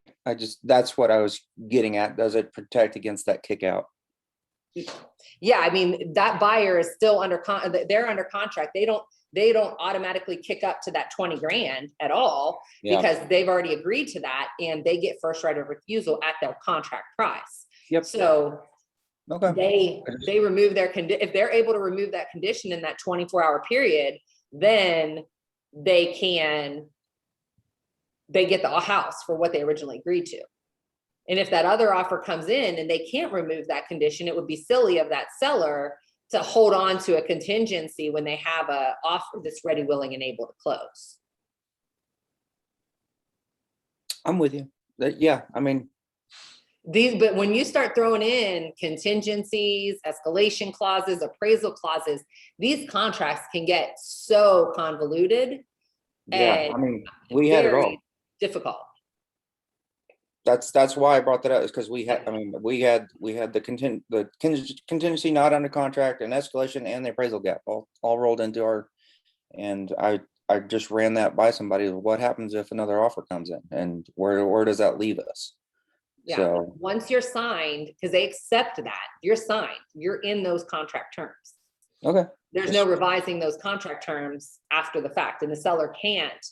That's what I was getting at. Does it protect against that kick out? Yeah, I mean, that buyer is still they're under contract. They don't automatically kick up to that 20 grand at all Yeah. because they've already agreed to that and they get first right of refusal at their contract price. Yep. So Okay. they remove their if they're able to remove that condition in that 24-hour period, then they get the house for what they originally agreed to. And if that other offer comes in and they can't remove that condition, it would be silly of that seller to hold on to a contingency when they have a offer that's ready, willing, and able to close. I'm with you. Yeah, I mean, But when you start throwing in contingencies, escalation clauses, appraisal clauses, these contracts can get so convoluted. yeah, I mean, we had it all. Very difficult. That's why I brought that up, is because we had, I mean, we had the contingency not under contract and escalation and the appraisal gap all rolled into our, and I just ran that by somebody. What happens if another offer comes in, and where does that leave us? Yeah, So, once you're signed, because they accept that, you're signed, you're in those contract terms. okay, There's no revising those contract terms after the fact, and the seller can't.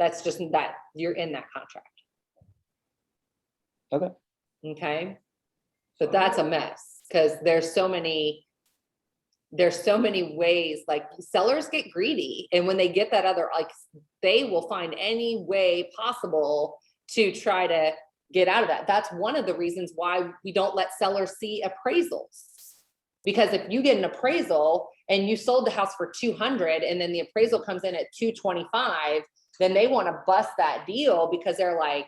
That's just that you're in that contract. okay, Okay. But that's a mess because there's so many ways, like sellers get greedy. And when they get that other, like they will find any way possible to try to get out of that. That's one of the reasons why we don't let sellers see appraisals. Because if you get an appraisal and you sold the house for 200 and then the appraisal comes in at 225, then they want to bust that deal because they're like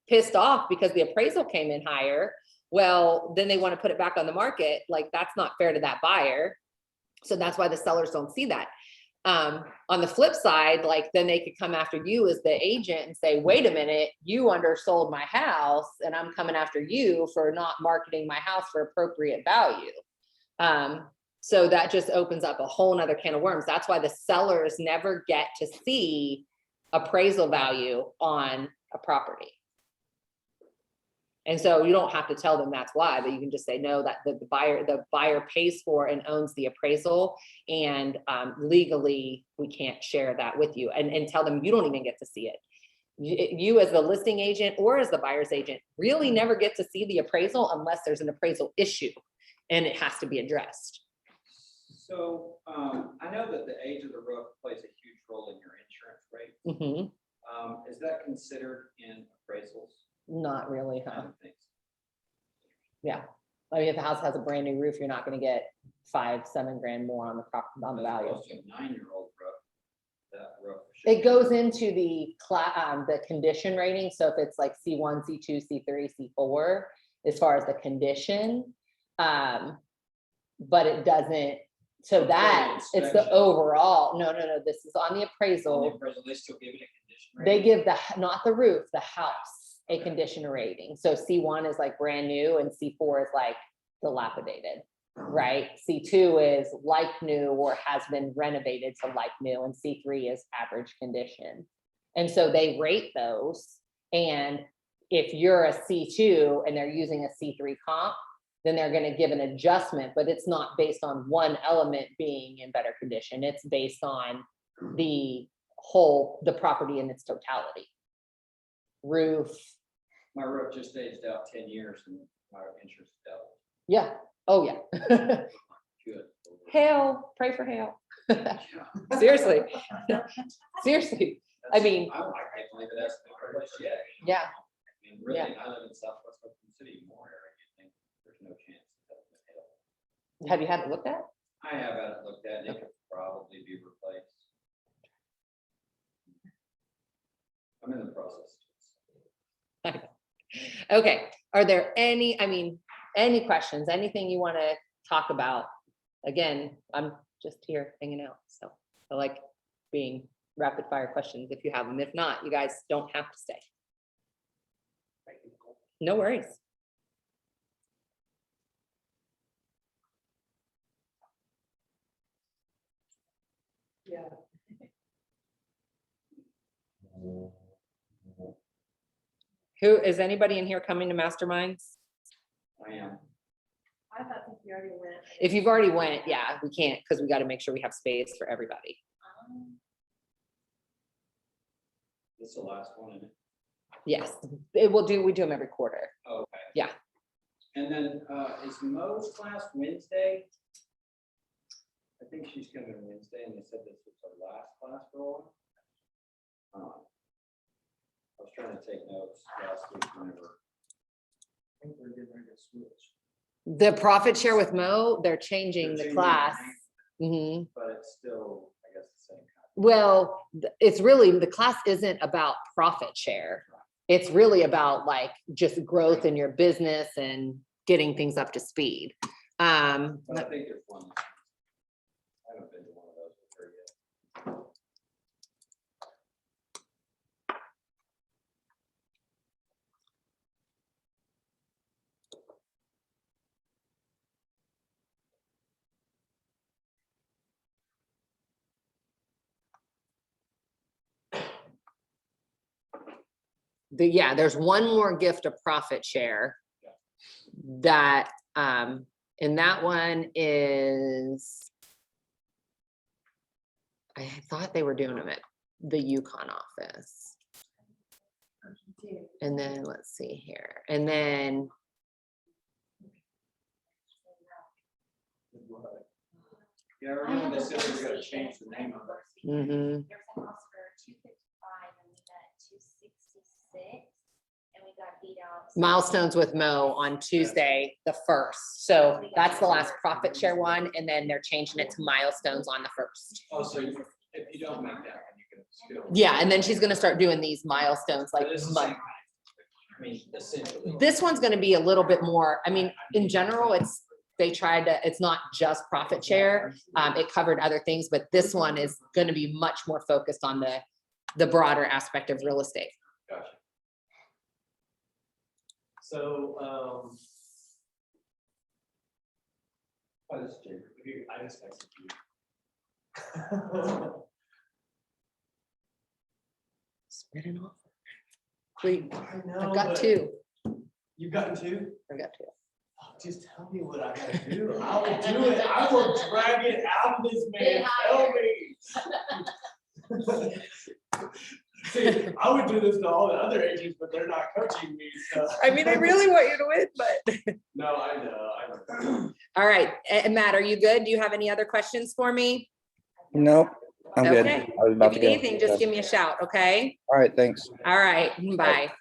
pissed off because the appraisal came in higher. Well, then they want to put it back on the market. Like that's not fair to that buyer. So that's why the sellers don't see that. On the flip side, like then they could come after you as the agent and say, wait a minute, you undersold my house and I'm coming after you for not marketing my house for appropriate value. So that just opens up a whole nother can of worms. That's why the sellers never get to see appraisal value on a property. And so you don't have to tell them that's why, but you can just say, no, that the buyer pays for and owns the appraisal. And legally, we can't share that with you, and tell them you don't even get to see it. You as the listing agent or as the buyer's agent really never get to see the appraisal unless there's an appraisal issue and it has to be addressed. So I know that the age of the roof plays a huge role in your insurance rate. Mm-hmm. Is that considered in appraisals? Not really, huh? I don't think so. Yeah. I mean, if the house has a brand new roof, you're not going to get $5-7 grand more on the value. As opposed to a 9-year-old roof, that roof. It goes into the condition rating. So if it's like C1, C2, C3, C4, as far as the condition, but it doesn't. So that it's the overall. No. This is on the appraisal. On the appraisal, they still give it a condition rating? They give not the roof, the house, a condition rating. So C1 is like brand new and C4 is like dilapidated, right? C2 is like new or has been renovated to like new, and C3 is average condition. And so they rate those. And if you're a C2 and they're using a C3 comp, then they're going to give an adjustment, but it's not based on one element being in better condition. It's based on the property in its totality. roof. My roof just aged out 10 years and my interest doubled. Yeah, oh, yeah. Good. Hail, pray for hail. Seriously, seriously. I mean, I can't believe it has been published yet. yeah, I mean, really, I live in Southwest Oklahoma City, more area, you think there's no chance that that's gonna hail. have you had it looked at? I have had it looked at, it could probably be replaced. I'm in the process. Okay, are there any, I mean, any questions, anything you want to talk about? Again, I'm just here hanging out, so I like being rapid fire questions if you have them. If not, you guys don't have to stay. No worries. Yeah. Who, is anybody in here coming to masterminds? I am. I thought since we already went. If you've already went, yeah, we can't, because we got to make sure we have space for everybody. This is the last one, isn't it? Yes, it will do, we do them every quarter. Okay. Yeah. And then, is Mo's class Wednesday? I think she's coming Wednesday, and they said this was her last class for a while. I was trying to take notes last week whenever. I think they're getting ready to switch. The profit share with Mo, they're changing They're the changing class. the Mhm. But it's still, I guess, the same kind. Well, it's really, the class isn't about profit share. It's really about like just growth in your business and getting things up to speed. But I think there's one. I haven't been to one of those with her yet. Yeah, there's one more gift of profit share that, and that one is, I thought they were doing them at the Yukon office. And then let's see here, and then, Yeah, I remember they said we gotta change the name of it. mhm. There's a house for 255 and we got 266 and we got beat out. Milestones with Mo on Tuesday, the 1st. So that's the last profit share one, and then they're changing it to milestones on the 1st. Oh, so if you don't make that, then you can still. Yeah, and then she's gonna start doing these milestones like But it's the month. same. I mean, essentially. This one's gonna be a little bit more, I mean, in general, it's, they tried to, it's not just profit share. It covered other things, but this one is gonna be much more focused on the broader aspect of real estate. Gotcha. So, Oh, this is Jake. I just texted you. Spit it off. Wait, I know, I've got but two. You've gotten two? I got two. Oh, just tell me what I gotta do. I will do it. I will drag it out of this man. Tell me. See, I would do this to all the other agents, but they're not coaching me, so. I mean, I really want you to win, but. No, I know. All right, and Matt, are you good? Do you have any other questions for me? Nope, I'm good. Okay. I was about If to you need go. anything, just give me a shout, okay? All right, thanks. All right, bye.